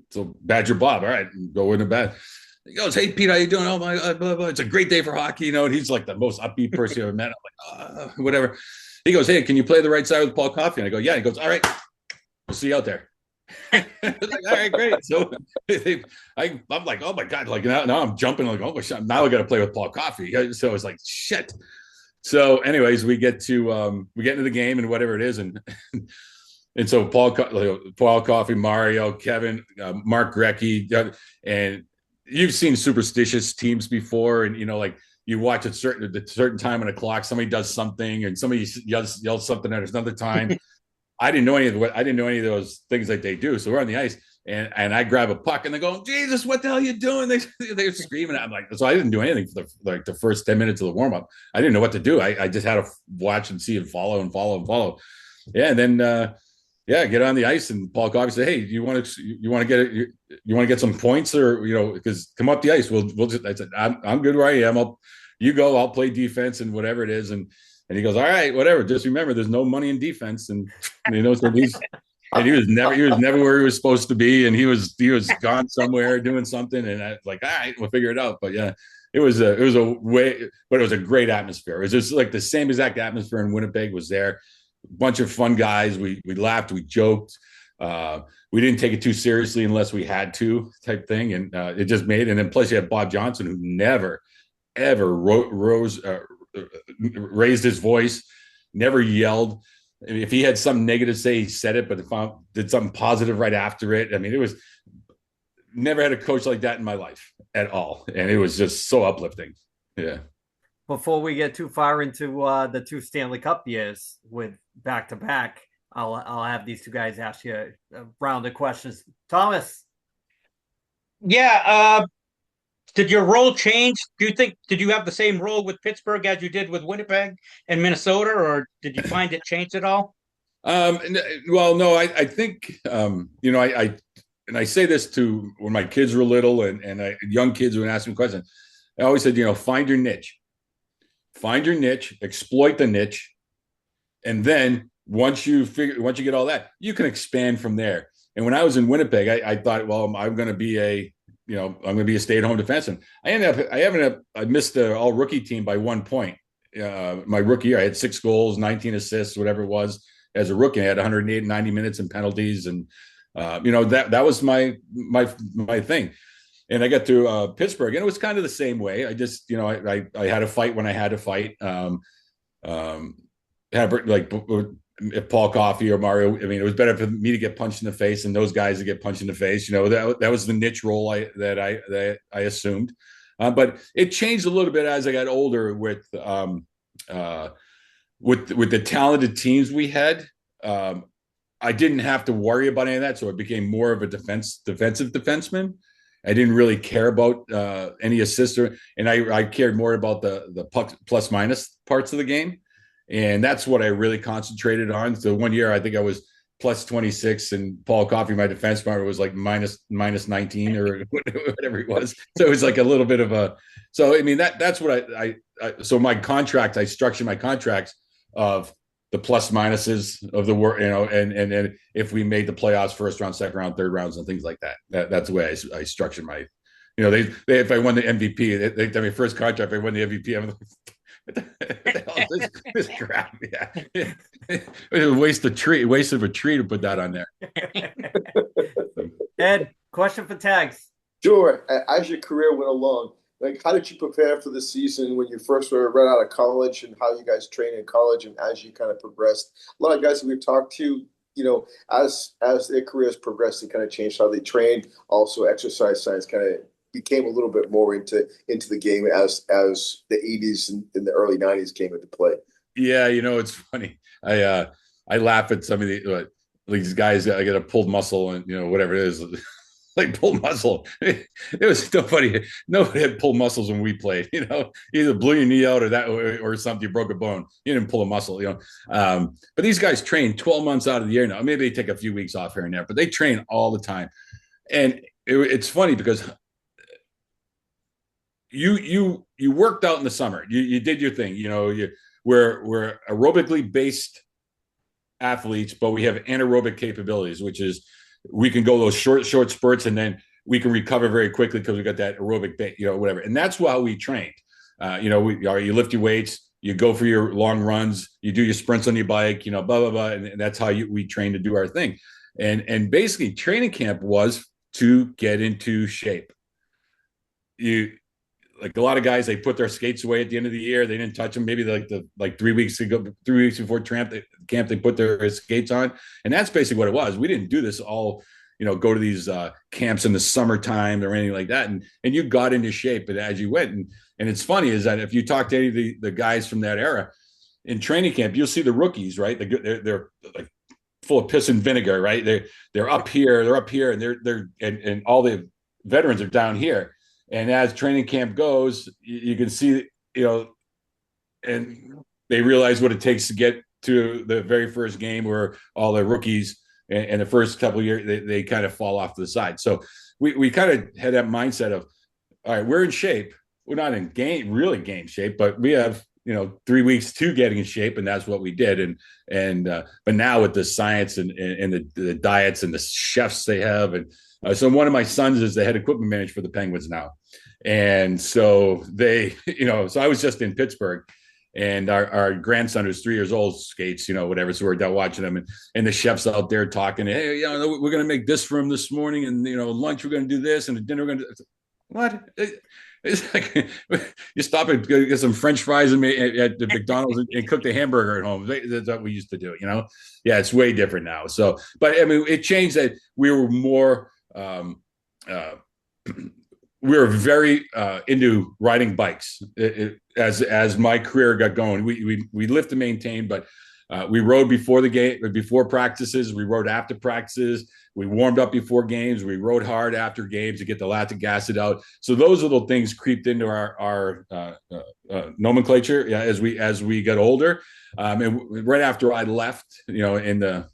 so Badger Bob, all right, go in the bed. He goes, hey, Pete, how you doing? Oh, my God, blah, blah. It's a great day for hockey, and he's like the most upbeat person I've ever met. I'm like, whatever. He goes, hey, can you play the right side with Paul Coffey? And I go, yeah. He goes, all right, we'll see you out there. Like, all right, great. So I'm like, oh, my God, like now I'm jumping, like, oh, my God, now I got to play with Paul Coffey. So it's like, shit. So, anyways, we get into the game and whatever it is, and so Paul Coffey, Mario, Kevin, Mark Grecky, and you've seen superstitious teams before, and like you watch at certain time on the clock, somebody does something, and somebody yells something at another time. I didn't know any of those things that they do. So we're on the ice. And I grab a puck, and they go, Jesus, what the hell are you doing? They're screaming. I'm like, so I didn't do anything for the first 10 minutes of the warm up. I didn't know what to do. I just had to watch and see and follow. Yeah, and then get on the ice, and Paul Coffey said, hey, you want to get some points, or because come up the ice. We'll just. I said, I'm good where I am. I'll play defense and whatever it is, and he goes, all right, whatever. Just remember, there's no money in defense, and so he's. And he was never where he was supposed to be, and he was gone somewhere doing something, and I was like, all right, we'll figure it out. But yeah, it was a great atmosphere. It was just like the same exact atmosphere in Winnipeg was there. A bunch of fun guys. We laughed, we joked. We didn't take it too seriously unless we had to, type thing, and it just made. And then plus you had Bob Johnson, who never ever raised his voice, never yelled. I mean, if he had something negative to say, he said it, but if I did something positive right after it, I mean, it was never had a coach like that in my life at all. And it was just so uplifting. Yeah. Before we get too far into the 2 Stanley Cup years with back-to-back, I'll have these two guys ask you a round of questions. Thomas, Yeah. Did your role change? Did you have the same role with Pittsburgh as you did with Winnipeg and Minnesota, or did you find it changed at all? Well, no, I think, and I say this to when my kids were little and young kids would ask me questions. I always said, find your niche, exploit the niche. And then once you get all that, you can expand from there. And when I was in Winnipeg, I thought, well, I'm going to be a stay-at-home defenseman. I missed the all rookie team by 1 point. My rookie year, I had 6 goals, 19 assists, whatever it was. As a rookie, I had 90 minutes in penalties, and that was my thing. And I got to Pittsburgh, and it was kind of the same way. I just, I had to fight when I had to fight. Like if Paul Coffey or Mario, it was better for me to get punched in the face than those guys to get punched in the face. That was the niche role that I assumed. But it changed a little bit as I got older with the talented teams we had. I didn't have to worry about any of that, so it became more of a defensive defenseman. I didn't really care about any assists, and I cared more about the puck plus minus parts of the game, and that's what I really concentrated on. So 1 year, I think I was plus 26, and Paul Coffey, my defense partner, was like minus 19 or whatever it was. So it was like a little bit of a. So that's what so my contract, I structured my contracts of the plus minuses of the work, and if we made the playoffs, first round, second round, third rounds, and things like that. That's the way I structured my, they if I won the MVP, they tell me first contract, if I won the MVP, I'm like, what the hell is this crap? Yeah. It was a waste of a tree to put that on there. Ed, question for Tags. Sure. As your career went along, like, how did you prepare for the season when you first were right out of college, and how you guys trained in college, and as you kind of progressed? A lot of guys that we've talked to, as their careers progressed, they kind of changed how they trained. Also, exercise science kind of became a little bit more into the game as the 80s and the early 90s came into play. Yeah, it's funny. I laugh at some of these guys that get a pulled muscle and whatever it is. Like pulled muscle. It was nobody had pulled muscles when we played. Either blew your knee out or something. You broke a bone. You didn't pull a muscle. But these guys train 12 months out of the year now. Maybe they take a few weeks off here and there, but they train all the time. And it's funny because you worked out in the summer. You did your thing. We're aerobically based athletes, but we have anaerobic capabilities, which is we can go those short spurts, and then we can recover very quickly because we got that aerobic, whatever. And that's how we trained. You lift your weights, you go for your long runs, you do your sprints on your bike, blah, blah, blah. And that's how we train to do our thing. And basically training camp was to get into shape. Like a lot of guys, they put their skates away at the end of the year. They didn't touch them. Maybe 3 weeks ago, 3 weeks before camp, they put their skates on. And that's basically what it was. We didn't do this all, go to these camps in the summertime or anything like that. And you got into shape as you went. And it's funny is that if you talk to any of the guys from that era in training camp, you'll see the rookies, right? They're like full of piss and vinegar, right? They're up here, and all the veterans are down here. And as training camp goes, you can see, and they realize what it takes to get to the very first game where all the rookies and the first couple of years, they kind of fall off to the side. So we kind of had that mindset of, all right, we're in shape. We're not in really game shape, but we have, 3 weeks to getting in shape. And that's what we did. But now with the science and the diets and the chefs they have, and so one of my sons is the head equipment manager for the Penguins now. And so so I was just in Pittsburgh, and our grandson, who's 3 years old, skates, whatever. So we're down watching them, and the chef's out there talking, hey, we're going to make this for him this morning. And, lunch, we're going to do this, and the dinner, we're going to do what? It's like you stop and get some French fries at the McDonald's and cook the hamburger at home. That's what we used to do, Yeah, it's way different now. So, but it changed that we were more, we were very into riding bikes as my career got going. We lift and maintain, but We rode before the game, before practices. We rode after practices. We warmed up before games. We rode hard after games to get the lactic acid out. So those little things creeped into our nomenclature as we got older. And right after I left, in the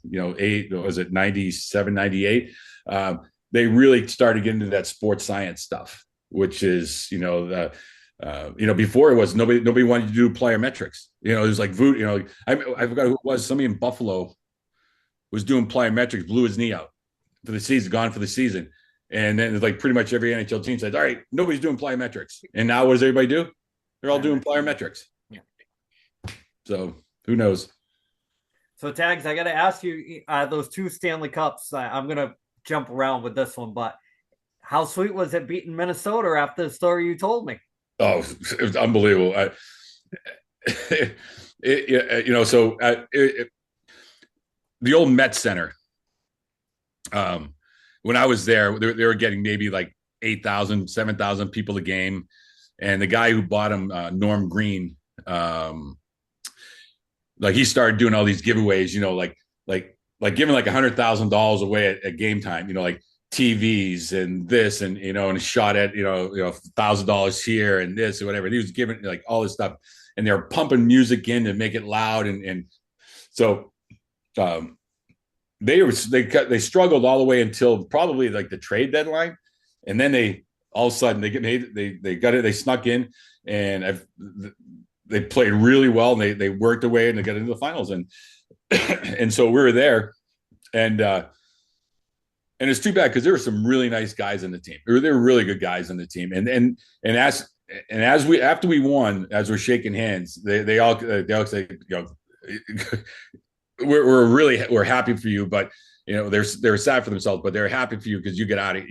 97, 98, they really started getting into that sports science stuff, which is before it was nobody wanted to do player metrics. It was like I forgot who it was. Somebody in Buffalo was doing player metrics, blew his knee out for the season, gone for the season. And then like pretty much every NHL team said, all right, nobody's doing player metrics. And now what does everybody do? They're all doing player metrics. Yeah. So who knows? So Tags, I got to ask you, those 2 Stanley Cups, I'm going to jump around with this one, but how sweet was it beating Minnesota after the story you told me? Oh, it was unbelievable. The old Met Center, when I was there, they were getting maybe like 8,000, 7,000 people a game. And the guy who bought him, Norm Green, he started doing all these giveaways, like giving like $100,000 away at game time, like TVs and this and and a shot at $1,000 here and this or whatever. And he was giving like all this stuff, and they're pumping music in to make it loud, and so they struggled all the way until probably like the trade deadline, and then they all of a sudden they snuck in, and they played really well, and they worked away, and they got into the finals, and and so we were there, and it's too bad because there were some really nice guys in the team. There were really good guys in the team, and after we won, as we're shaking hands, they all say, we're happy for you, but they're sad for themselves, but they're happy for you because you get out of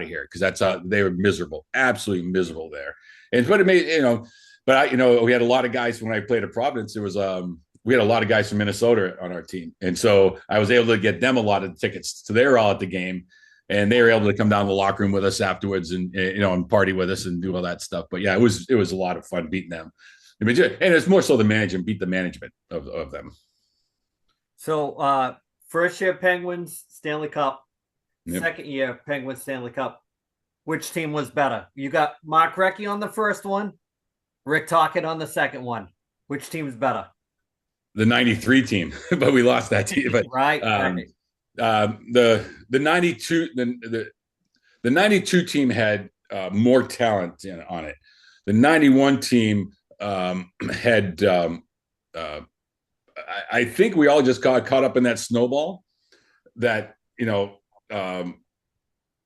here, because that's how they were miserable, absolutely miserable there. And but it made but we had a lot of guys when I played at Providence. There was we had a lot of guys from Minnesota on our team. And so I was able to get them a lot of tickets. So they were all at the game, and they were able to come down to the locker room with us afterwards and and party with us and do all that stuff. But yeah, it was a lot of fun beating them. And it's more so the management, beat the management of them. So first year Penguins Stanley Cup, Yep. Second year Penguins Stanley Cup. Which team was better? You got Mark Recchi on the first one, Rick Tocchet on the second one. Which team's better? The 93 team, but we lost that team. But right. The 92 the 92 team had more talent on it. The 91 team had I think we all just got caught up in that snowball that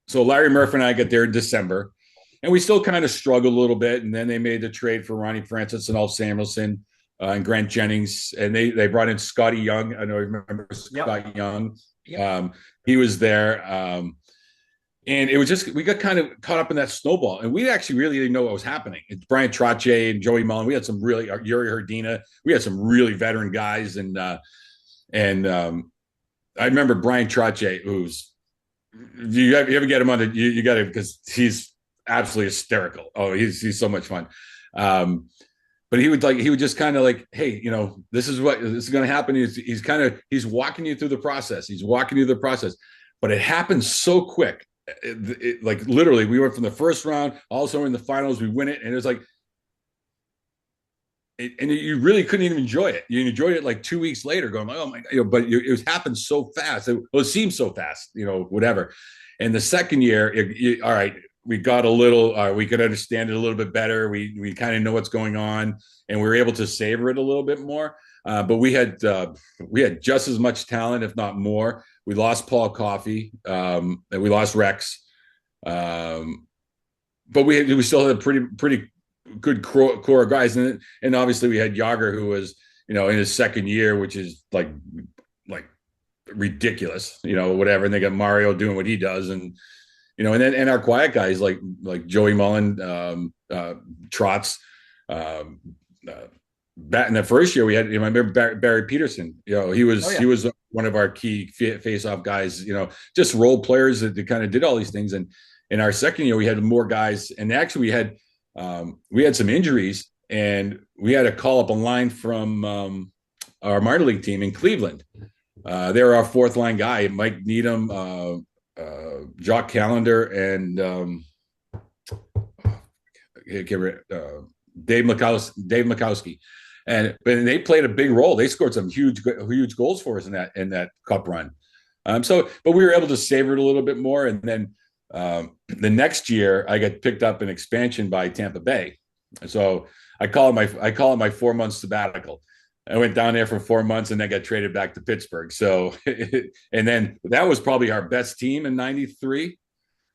so Larry Murphy and I got there in December, and we still kind of struggled a little bit, and then they made the trade for Ronnie Francis and Ulf Samuelsson and Grant Jennings, and they brought in Scotty Young. I know you remember Scott Young. Yep. He was there. And it was just, we got kind of caught up in that snowball, and we actually really didn't know what was happening. It's Brian Trottier and Joey Mullen. We had some really, Yuri Herdina. We had some really veteran guys. And I remember Brian Trottier, who's, you ever get him on you got to, because he's absolutely hysterical. Oh, he's so much fun. But he would just kind of like, hey, this is going to happen. He's walking you through the process. But it happened so quick. Like literally, we went from the first round, also in the finals, we win it, and it was like, and you really couldn't even enjoy it. You enjoyed it like 2 weeks later, going like, oh my God, but it happened so fast. It seemed so fast, whatever. And the second year, all right, we got a little, we could understand it a little bit better. We kind of know what's going on, and we were able to savor it a little bit more. But we had just as much talent, if not more. We lost Paul Coffey, and we lost Rex, but we still had a pretty good core of guys, and obviously we had Jágr, who was in his second year, which is like ridiculous, whatever. And they got Mario doing what he does, and and our quiet guys like Joey Mullen, Trotz. Back in the first year, we had, I remember Barry Peterson. He was one of our key face-off guys. Just role players that kind of did all these things. And in our second year, we had more guys, and actually we had some injuries, and we had to call up a line from our minor league team in Cleveland. They were our fourth line guy, Mike Needham, Jock Callender, and Dave Mikowski. And they played a big role. They scored some huge goals for us in that cup run. But we were able to savor it a little bit more. And then the next year, I got picked up in expansion by Tampa Bay. So I call it my 4 month sabbatical. I went down there for 4 months and then got traded back to Pittsburgh. So, and then that was probably our best team in '93.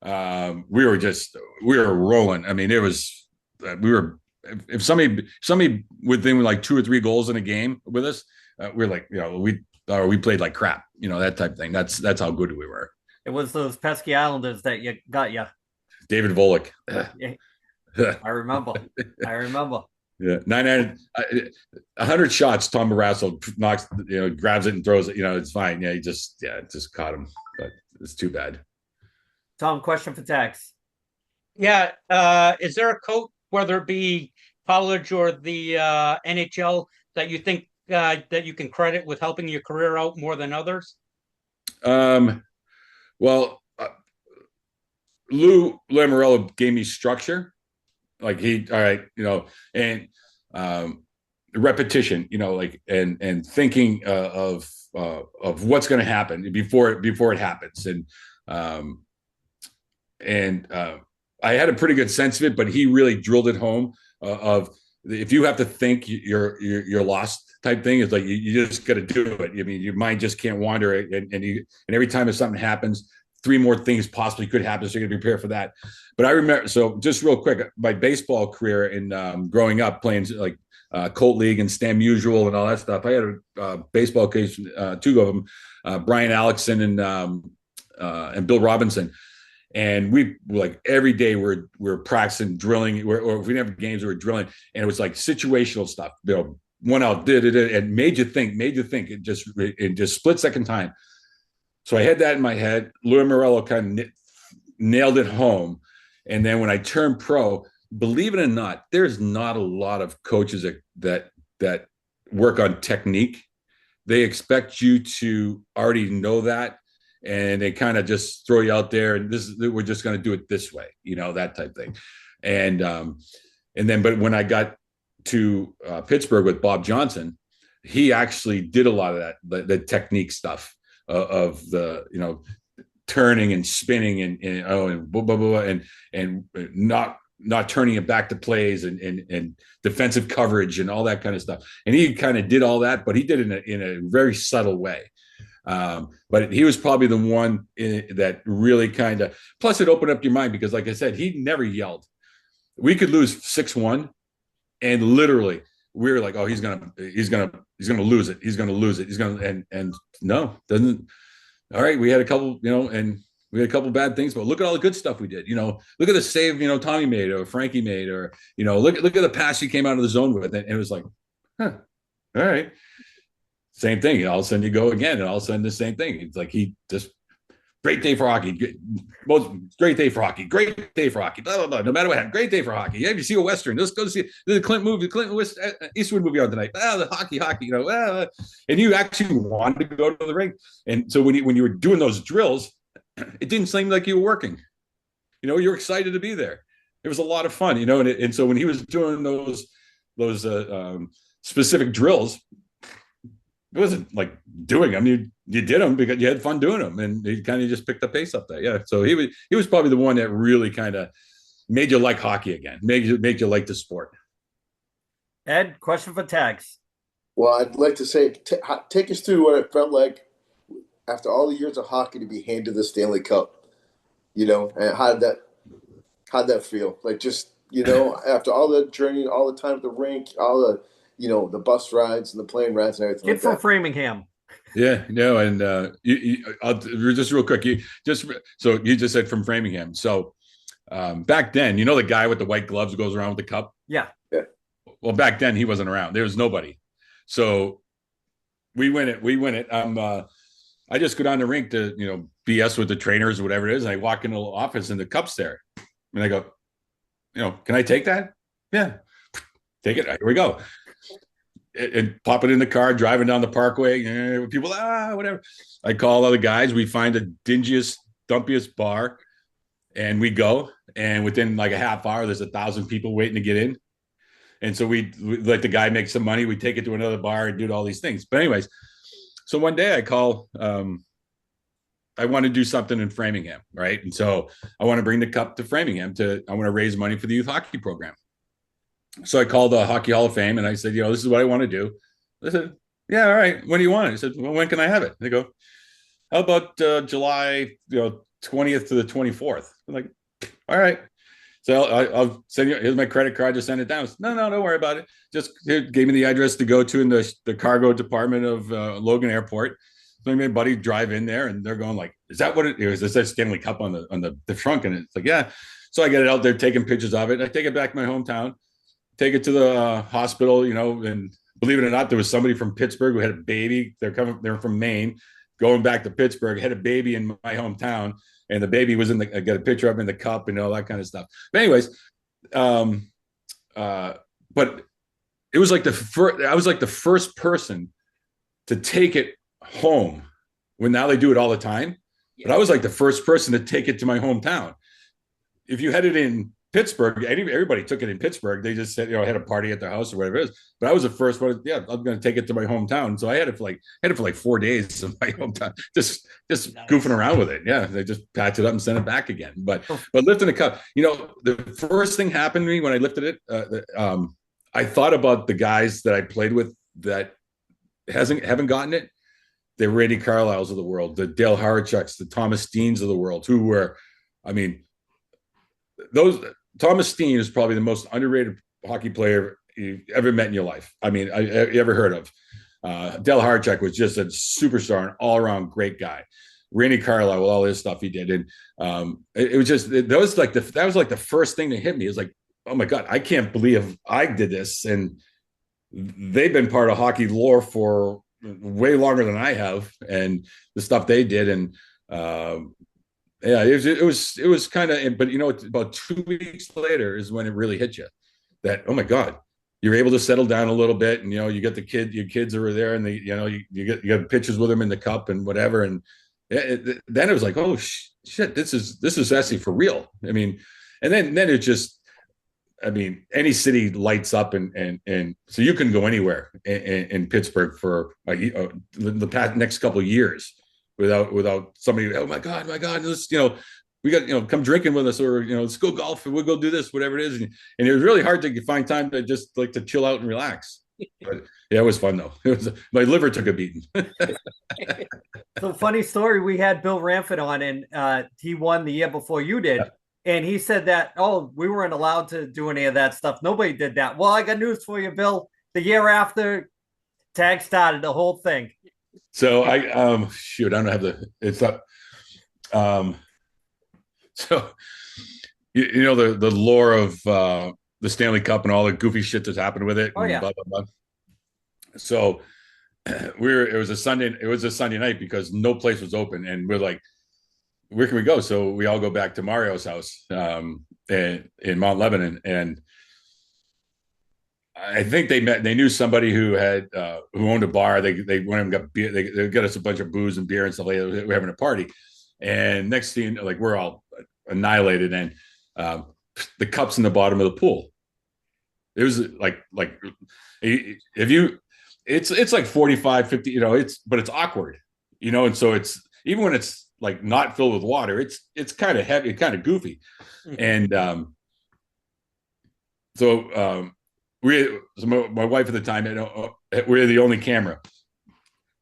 We were rolling. I mean, if somebody within like 2 or 3 goals in a game with us, we're like, we played like crap, that type of thing. That's how good we were. It was those pesky Islanders that got you. David Volek. I remember. Yeah, 100 shots. Tom Barrasso knocks, grabs it and throws it. It's fine. Yeah, he just caught him, but it's too bad. Tom, question for Tax. Yeah, is there a coach, whether it be college or the NHL, that you think that you can credit with helping your career out more than others? Well, Lou Lamoriello gave me structure. Like and repetition, and thinking of what's going to happen before it happens. And I had a pretty good sense of it, but he really drilled it home of if you have to think, you're lost type thing. It's like, you just got to do it. I mean, your mind just can't wander. And every time if something happens, 3 more things possibly could happen. So you're going to prepare for that. But I remember, so just real quick, my baseball career in growing up playing like Colt League and Stam Usual and all that stuff. I had a baseball coach, 2 of them, Brian Alexson and Bill Robinson. And we like every day we're practicing drilling, or if we didn't have games, we were drilling. And it was like situational stuff, one out, and made you think in just split second time. So I had that in my head. Lou Morello kind of nailed it home. And then when I turned pro, believe it or not, there's not a lot of coaches that work on technique. They expect you to already know that, and they kind of just throw you out there and we're just going to do it this way, that type of thing. And then, but when I got to Pittsburgh with Bob Johnson, he actually did a lot of that, the technique stuff. Of the turning and spinning and blah, blah, blah, and not turning it back to plays and defensive coverage and all that kind of stuff. And he kind of did all that, but he did it in a very subtle way. But he was probably the one that really kind of, plus it opened up your mind because, like I said, he never yelled. We could lose 6-1, and literally we were like, oh, he's gonna lose it. He's gonna and no, doesn't. All right, we had a couple, and we had a couple bad things, but look at all the good stuff we did. Look at the save, Tommy made or Frankie made, or look at the pass he came out of the zone with, and it was like, all right, same thing. All of a sudden you go again, and all of a sudden the same thing. It's like he just. Great day for hockey. Great day for hockey. Great day for hockey. Blah, blah, blah. No matter what happened. Great day for hockey. Yeah, if you see a Western, let's go see the Clint Eastwood movie on tonight. The hockey. And you actually wanted to go to the rink. And so when you were doing those drills, it didn't seem like you were working. You're excited to be there. It was a lot of fun, and so when he was doing those specific drills, it wasn't like doing them. You did them because you had fun doing them, and he kind of just picked the pace up there. Yeah. So he was probably the one that really kind of made you like hockey again, made you like the sport. Ed, question for Tags. Well, I'd like to say, take us through what it felt like after all the years of hockey to be handed the Stanley Cup, and how did that feel? Like, just, after all the journey, all the time at the rink, all the, the bus rides and the plane rides and everything. Kid from Framingham. Yeah, no, and I'll just real quick. You just said from Framingham. So back then, the guy with the white gloves who goes around with the cup. Yeah. Well, back then he wasn't around. There was nobody. So we win it. I just go down the rink to BS with the trainers or whatever it is. And I walk into the office and the cup's there, and I go, can I take that? Yeah, take it. Here we go. and pop it in the car, driving down the parkway. People, whatever. I call other guys. We find the dingiest, dumpiest bar, and we go. And within like a half hour, there's 1,000 people waiting to get in. And so we let the guy make some money. We take it to another bar and do all these things. But anyways, so one day I call. I want to do something in Framingham, right? And so I want to bring the cup to Framingham. I want to raise money for the youth hockey program. So I called the Hockey Hall of Fame and I said, this is what I want to do. They said, yeah, all right. When do you want it? I said, well, when can I have it? They go, how about July 20th to the 24th? I'm like, all right. So I'll send you, here's my credit card to send it down. Said, no, don't worry about it. Just gave me the address to go to in the cargo department of Logan Airport. So my buddy drive in there and they're going like, is that what it is? It says Stanley Cup on the trunk. And it's like, yeah. So I get it out there, taking pictures of it. I take it back to my hometown, take it to the hospital, and believe it or not, there was somebody from Pittsburgh who had a baby. They're from Maine, going back to Pittsburgh, had a baby in my hometown. And the baby was I got a picture of him in the cup and all that kind of stuff. But anyways, but it was like I was like the first person to take it home when now they do it all the time. But I was like the first person to take it to my hometown. If you had it in Pittsburgh, everybody took it in Pittsburgh. They just said, had a party at their house or whatever it is. But I was the first one. Yeah, I'm going to take it to my hometown. So I had it for like 4 days in my hometown, just nice. Goofing around with it. Yeah, they just patch it up and send it back again. But lifting the cup, the first thing happened to me when I lifted it. I thought about the guys that I played with that haven't gotten it. The Randy Carlyles of the world, the Dale Harachucks, the Thomas Steens of the world, who were, Thomas Steen is probably the most underrated hockey player you've ever met in your life. I ever heard of. Dale Harachuck was just a superstar, an all-around great guy. Randy Carlisle, with all his stuff he did, and it was just that was like the first thing that hit me. Is like, oh my God, I can't believe I did this, and they've been part of hockey lore for way longer than I have, and the stuff they did, and it was kind of, but about 2 weeks later is when it really hit you that, oh my God, you're able to settle down a little bit, and you get your kids over there, and you got pictures with them in the cup and whatever, and then it was like, oh shit, this is actually for real. And then it just. Any city lights up, and so you can go anywhere in Pittsburgh for the next couple of years without somebody. Oh my God, this, we got come drinking with us, or let's go golf, and we'll go do this, whatever it is. And it was really hard to find time to just like to chill out and relax. But yeah, it was fun though. My liver took a beating. So funny story. We had Bill Ramford on, and he won the year before you did. Yeah. And he said that, we weren't allowed to do any of that stuff. Nobody did that. Well, I got news for you, Bill. The year after, Tag started the whole thing. So I don't have it's up. So, the lore of the Stanley Cup and all the goofy shit that's happened with it. Oh, yeah. Blah, blah, blah. So it was a Sunday night because no place was open. And we're like, where can we go? So we all go back to Mario's house in Mount Lebanon, and I think they knew somebody who owned a bar. They went and got beer. They got us a bunch of booze and beer and stuff like that. We're having a party, and next thing, like, we're all annihilated, and the cup's in the bottom of the pool. It was like if you, it's like 45, 50, but it's awkward, and so it's, even when it's like not filled with water, it's kind of heavy, kind of goofy. And so my wife at the time, we were the only camera,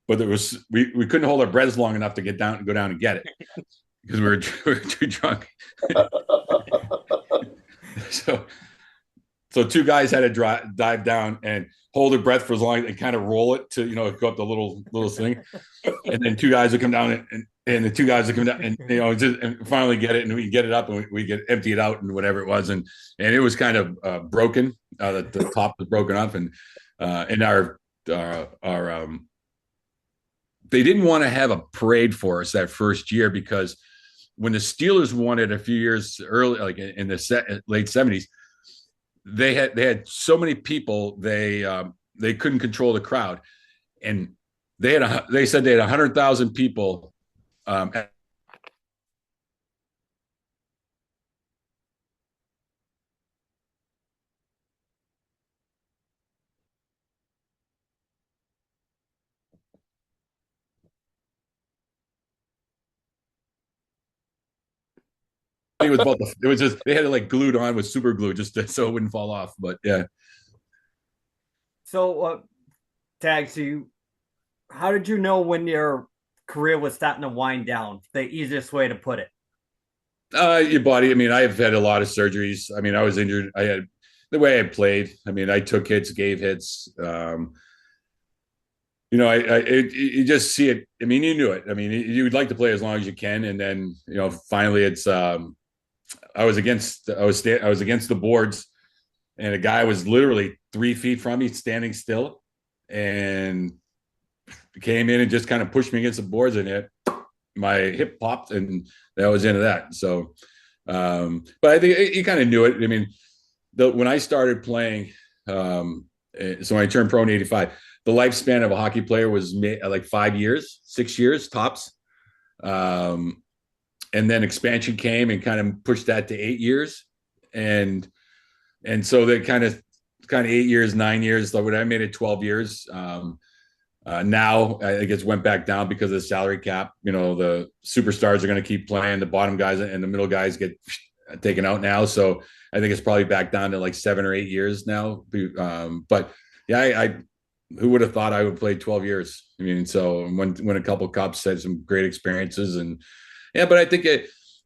but we couldn't hold our breaths long enough to go down and get it because we were too drunk. So two guys had to dive down and hold their breath for as long and kind of roll it to, go up the little thing. And then two guys would come down and the two guys would come down and, and finally get it, and we get it up and we get emptied out and whatever it was. And it was kind of broken. The top was broken up, and our they didn't want to have a parade for us that first year, because when the Steelers won it a few years early, like in the late 70s, they had so many people. They they couldn't control the crowd, and they said they had 100,000 people. It was both. It was just they had it like glued on with super glue so it wouldn't fall off. But yeah. So, Tags, how did you know when your career was starting to wind down? The easiest way to put it. Your body. I mean, I have had a lot of surgeries. I mean, I was injured. I had the way I played. I mean, I took hits, gave hits. You just see it. I mean, you knew it. I mean, you would like to play as long as you can, and then finally, it's. I was against the boards, and a guy was literally 3 feet from me, standing still, and came in and just kind of pushed me against the boards, and my hip popped, and that was the end of that. So, but I think you kind of knew it. I mean, when I started playing, so when I turned pro in '85, the lifespan of a hockey player was like 5 years, 6 years tops. And then expansion came and kind of pushed that to 8 years. And so they kind of 8 years, 9 years. So when I made it 12 years, now I guess went back down because of the salary cap. The superstars are going to keep playing. The bottom guys and the middle guys get taken out now. So I think it's probably back down to like 7 or 8 years now. But yeah, who would have thought I would play 12 years? I mean, so win a couple of cups, had some great experiences, and yeah. But I think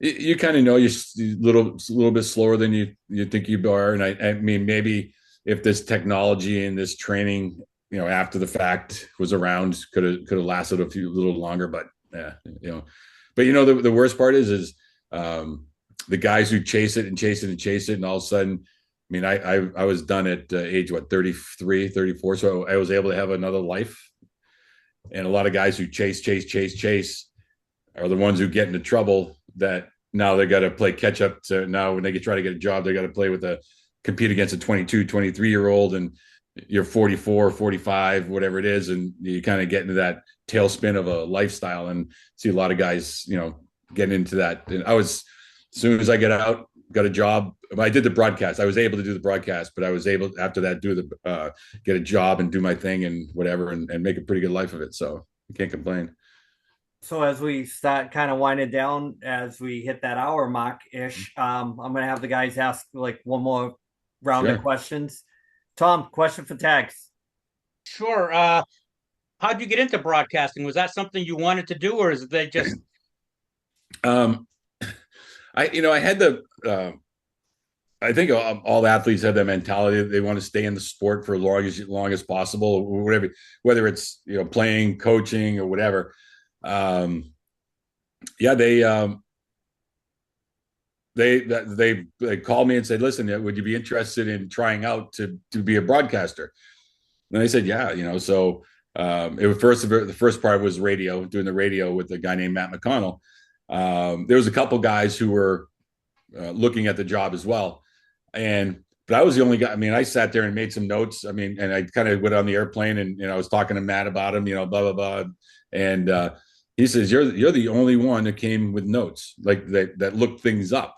you kind of know you're a little bit slower than you think you are. And I mean, maybe if this technology and this training, after the fact was around, could have lasted a little longer. But yeah, But the worst part is the guys who chase it and chase it and chase it, and all of a sudden. I mean, I was done at age, 33, 34. So I was able to have another life. And a lot of guys who chase are the ones who get into trouble that now they got to play catch up to now when they try to get a job, they got to compete against a 22, 23-year-old, and you're 44, 45, whatever it is. And you kind of get into that tailspin of a lifestyle and see a lot of guys, getting into that. And as soon as I get out, got a job. I did the broadcast. I was able to do the broadcast, but I was able after that get a job and do my thing and whatever, and make a pretty good life of it. So I can't complain. So as we start kind of winding down, as we hit that hour mark ish, I'm going to have the guys ask like one more round of questions. Tom, question for Tags. Sure. How'd you get into broadcasting? Was that something you wanted to do, or is it just? I had I think all athletes have that mentality that they want to stay in the sport for as long as possible, or whatever, whether it's playing, coaching, or whatever. They called me and said, "Listen, would you be interested in trying out to be a broadcaster?" And I said, "Yeah." So it was the first part was radio, doing the radio with a guy named Matt McConnell. There was a couple guys who were looking at the job as well. But I was the only guy. I mean, I sat there and made some notes. I mean, and I kind of went on the airplane and I was talking to Matt about him, blah, blah, blah. And he says, you're the only one that came with notes, like that looked things up.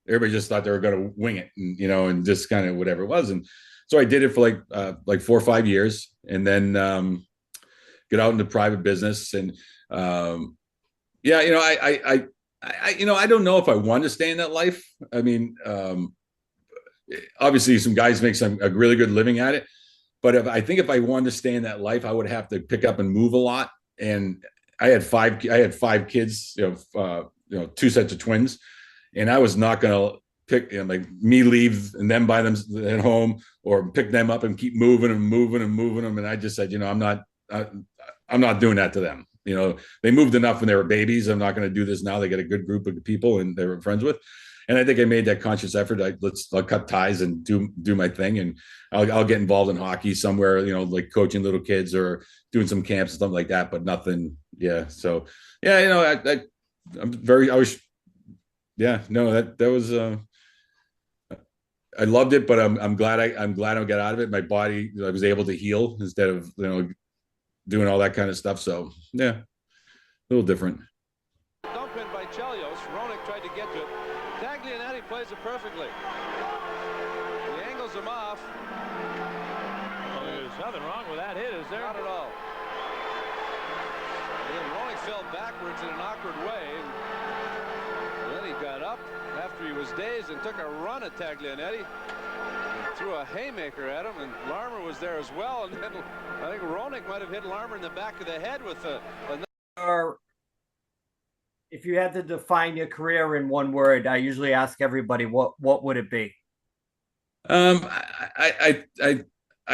Everybody just thought they were going to wing it and just kind of whatever it was. And so I did it for like 4 or 5 years, and then get out into private business. And I don't know if I want to stay in that life. I mean, obviously some guys make a really good living at it, but if I wanted to stay in that life, I would have to pick up and move a lot. And I had five kids, 2 sets of twins, and I was not going to pick me leave and them by them at home, or pick them up and keep moving them. And I just said, I'm not doing that to them. They moved enough when they were babies. I'm not going to do this now. They got a good group of people and they were friends with. And I think I made that conscious effort. I'll cut ties and do my thing. And I'll get involved in hockey somewhere, like coaching little kids or doing some camps and stuff like that, but nothing. Yeah. So yeah, that was, I loved it, but I'm glad I got out of it. My body, I was able to heal instead of doing all that kind of stuff. So yeah, a little different. Dump in by Chelios. Roenick tried to get to it. Taglianetti plays it perfectly. He angles him off. Well, there's nothing wrong with that hit, is there? Not at all. And then Roenick fell backwards in an awkward way. And then he got up after he was dazed and took a run at Taglianetti. And threw a haymaker at him, and Larmer was there as well. And then I think Roenick might have hit Larmer in the back of the head with a if you had to define your career in one word, I usually ask everybody, what would it be? I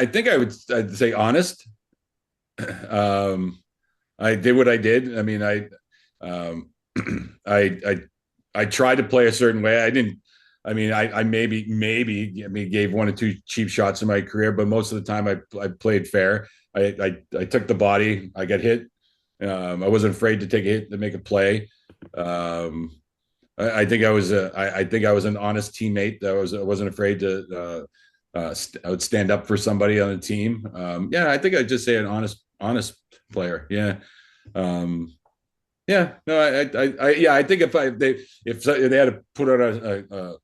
think I'd say honest. I did what I did. I mean, I tried to play a certain way. I didn't. I mean, I maybe gave one or two cheap shots in my career, but most of the time I played fair. I took the body. I got hit. I wasn't afraid to take a hit to make a play. I think I was an honest teammate. I wasn't afraid to. I would stand up for somebody on the team. Yeah, I think I'd just say an honest player. Yeah. Yeah. No, I think if they had to put out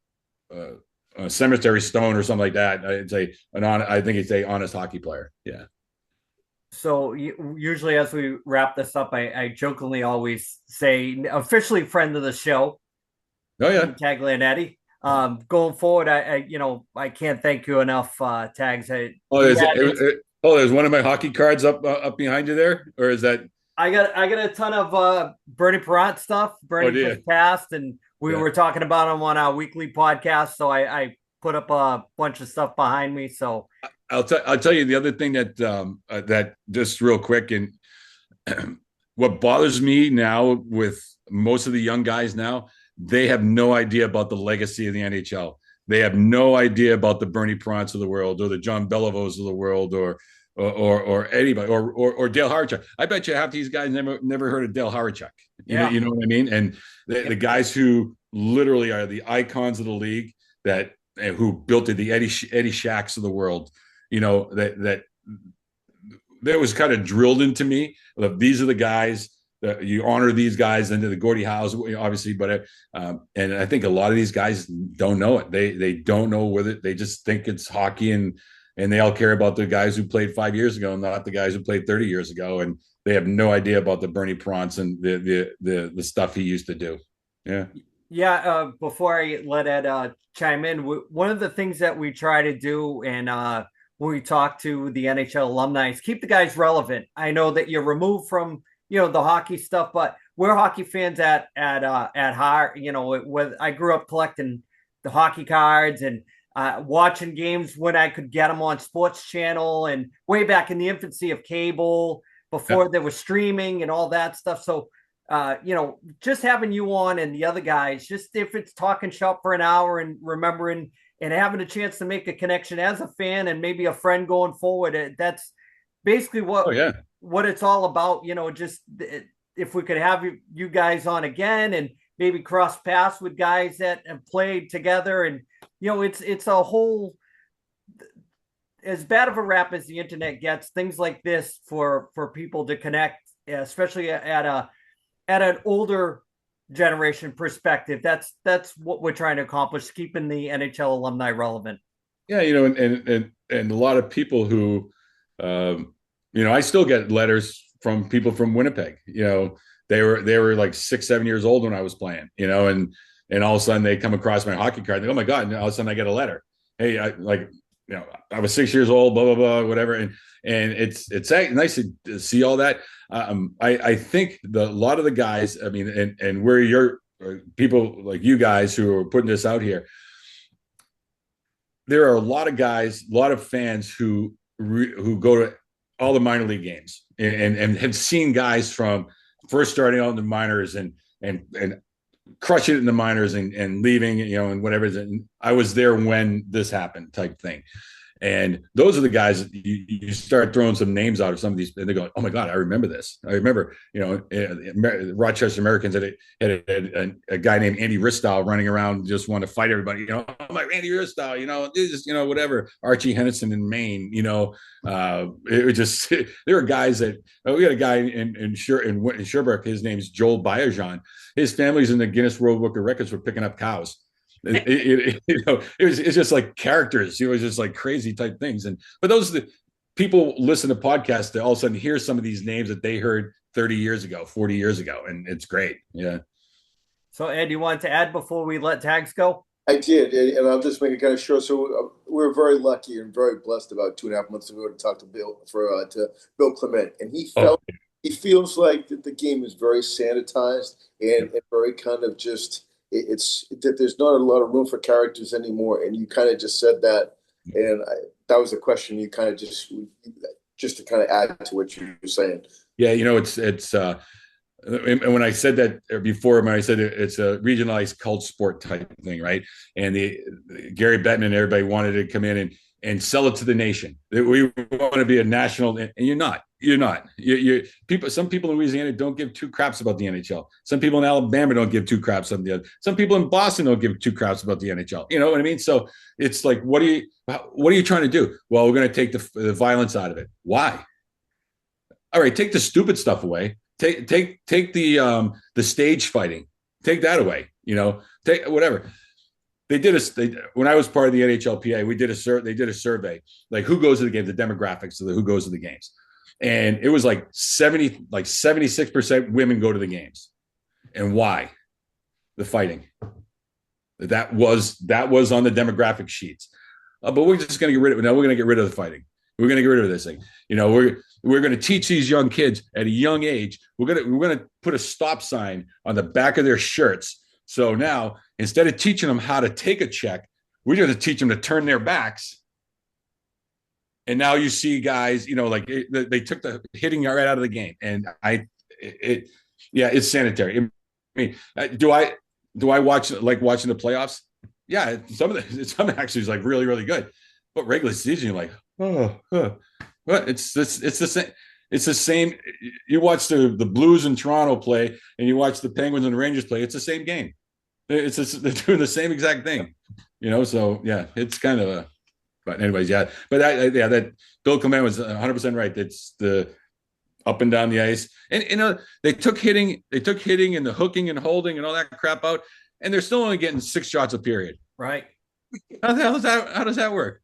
a cemetery stone or something like that, I'd say I think it's a honest hockey player. Yeah. So usually as we wrap this up, I jokingly always say officially friend of the show. Oh yeah. Taglianetti. Going forward, I can't thank you enough, Tags. There's one of my hockey cards up behind you there, or is that? I got a ton of Bernie Parent stuff. Bernie passed, and we were talking about him on our weekly podcast. So I put up a bunch of stuff behind me. So I'll tell you the other thing that just real quick, and what bothers me now with most of the young guys now, they have no idea about the legacy of the NHL. They have no idea about the Bernie Parents of the world, or the John Bellavos of the world, or anybody, or Dale Hawerchuk. I bet you half these guys never heard of Dale Hawerchuk. You know what I mean? And the guys who literally are the icons of the league, who built the Eddie Shacks of the world. You know, that was kind of drilled into me. These are the guys that you honor, these guys, and the Gordie Howes, obviously, but and I think a lot of these guys don't know it. They don't know whether they just think it's hockey, and they all care about the guys who played 5 years ago, not the guys who played 30 years ago, and they have no idea about the Bernie Parents and the stuff he used to do. Yeah. Yeah. Before I let Ed chime in, one of the things that we try to do, and when we talk to the NHL alumni, is keep the guys relevant. I know that you're removed from the hockey stuff, but we're hockey fans at heart. I grew up collecting the hockey cards and watching games when I could get them on Sports Channel, and way back in the infancy of cable before there was streaming and all that stuff. So, just having you on and the other guys, just if it's talking shop for an hour and remembering and having a chance to make a connection as a fan and maybe a friend going forward, that's basically what it's all about. Just if we could have you guys on again and maybe cross paths with guys that have played together, and it's a whole, as bad of a rap as the internet gets, things like this for people to connect, especially at an older generation perspective. That's what we're trying to accomplish, keeping the NHL alumni relevant. Yeah, and a lot of people who I still get letters from people from Winnipeg. They were like 6-7 years old when I was playing, and all of a sudden they come across my hockey card and they go, oh my God, and all of a sudden I get a letter. Hey, I was 6 years old, blah, blah, blah, whatever. And it's nice to see all that. I think a lot of the guys, I mean, and where you're people like you guys who are putting this out here, there are a lot of guys, a lot of fans who go to all the minor league games and have seen guys from first starting out in the minors and crushing it in the minors and leaving, and whatever. And I was there when this happened, type thing. And those are the guys that you start throwing some names out of some of these, and they go, "Oh my God, I remember this. I remember, Rochester Americans had a guy named Andy Ristow running around, just wanting to fight everybody. I'm like, Andy Ristow, whatever. Archie Henderson in Maine, it was just there were guys that we had a guy in Sherbrooke. His name's Joel Bayajan. His family's in the Guinness World Book of Records for picking up cows. It's just like characters. It was just like crazy type things. But those are the people listen to podcasts that all of a sudden hear some of these names that they heard 30 years ago, 40 years ago, and it's great. Yeah. So Ed, you wanted to add before we let Tags go? I did, and I'll just make it kind of short. So we're very lucky and very blessed about 2.5 months ago to talk to Bill Clement, and he feels like that the game is very sanitized and very kind of just. It's that there's not a lot of room for characters anymore, and you kind of just said that, and that was the question. You kind of just to kind of add to what you were saying. Yeah, it's and when I said that before, when I said it's a regionalized cult sport type thing, right? And Gary Bettman and everybody wanted to come in and sell it to the nation. We want to be a national, and you're not. Some people in Louisiana don't give two craps about the NHL. Some people in Alabama don't give two craps about the other. Some people in Boston don't give two craps about the NHL. You know what I mean? So it's like, what are you trying to do? Well, we're going to take the violence out of it. Why? All right, take the stupid stuff away. Take the stage fighting. Take that away. Take whatever. When I was part of the NHLPA, they did a survey, like who goes to the game, the demographics of who goes to the games. And it was like 76% women go to the games. And why? The fighting. That was on the demographic sheets. But we're just going to get rid of it. Now we're going to get rid of the fighting. We're going to get rid of this thing. We're going to teach these young kids at a young age. We're going to put a stop sign on the back of their shirts. So now, instead of teaching them how to take a check, we're going to teach them to turn their backs. And now you see guys, they took the hitting right out of the game. And it's sanitary. I mean, do I watching the playoffs? Yeah, some actually is like really, really good. But regular season, you're like, what? It's the same. It's the same. You watch the Blues in Toronto play, and you watch the Penguins and the Rangers play. It's the same game. They're doing the same exact thing. So yeah, it's kind of a. But anyways, yeah. But that Bill Clement was 100% right. It's the up and down the ice, and they took hitting and the hooking and holding and all that crap out, and they're still only getting 6 shots a period. Right? How does that work?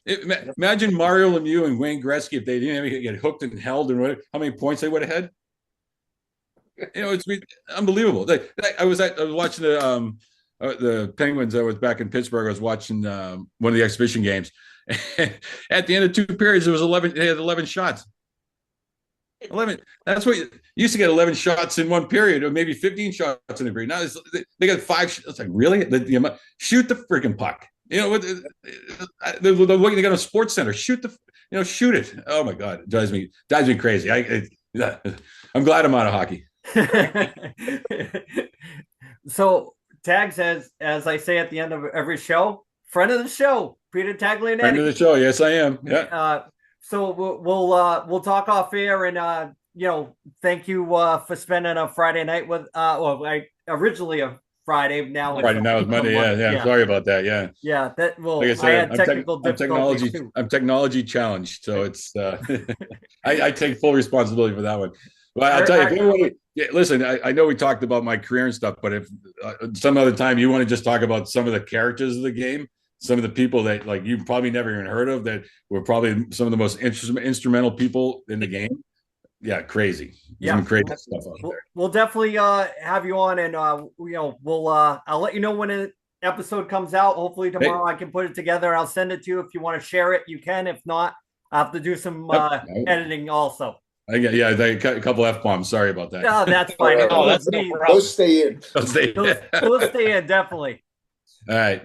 Imagine Mario Lemieux and Wayne Gretzky if they didn't even get hooked and held, and how many points they would have had. It's unbelievable. I was watching the Penguins. I was back in Pittsburgh. I was watching one of the exhibition games. At the end of 2 periods, there was 11. They had 11 shots. 11. That's what you used to get 11 shots in 1 period, or maybe 15 shots in a period. Now they got 5. It's like, really? Shoot the freaking puck. They're looking. They got a sports center. Shoot it. Oh my God, it drives me crazy. I'm glad I'm out of hockey. So Tags, as I say at the end of every show, friend of the show, Peter Taglianetti. Friend of the show, yes, I am. Yeah. So we'll talk off air, and thank you for spending a Friday night with. Originally a Friday, now Friday, now it's Monday. Yeah. Sorry about that. Yeah. Yeah. That well, like I said, I had technical difficulties too. I'm technology challenged, so it's. I take full responsibility for that one. Well, I'll tell you, listen, I know we talked about my career and stuff, but if some other time you want to just talk about some of the characters of the game, some of the people that like you probably never even heard of, that were probably some of the most instrumental people in the game. Yeah, crazy. Some crazy stuff out there. We'll definitely have you on, and we'll I'll let you know when an episode comes out. Hopefully tomorrow I can put it together. I'll send it to you if you want to share it. You can. If not, I have to do some editing also. They cut a couple F-bombs. Sorry about that. No, that's fine. That's no problem. Those stay in. Those stay in, definitely. All right.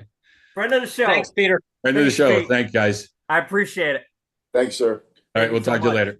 Friend of the show. Thanks, Peter. Friend of the show. Thanks, guys. I appreciate it. Thanks, sir. All right, we'll talk to you later.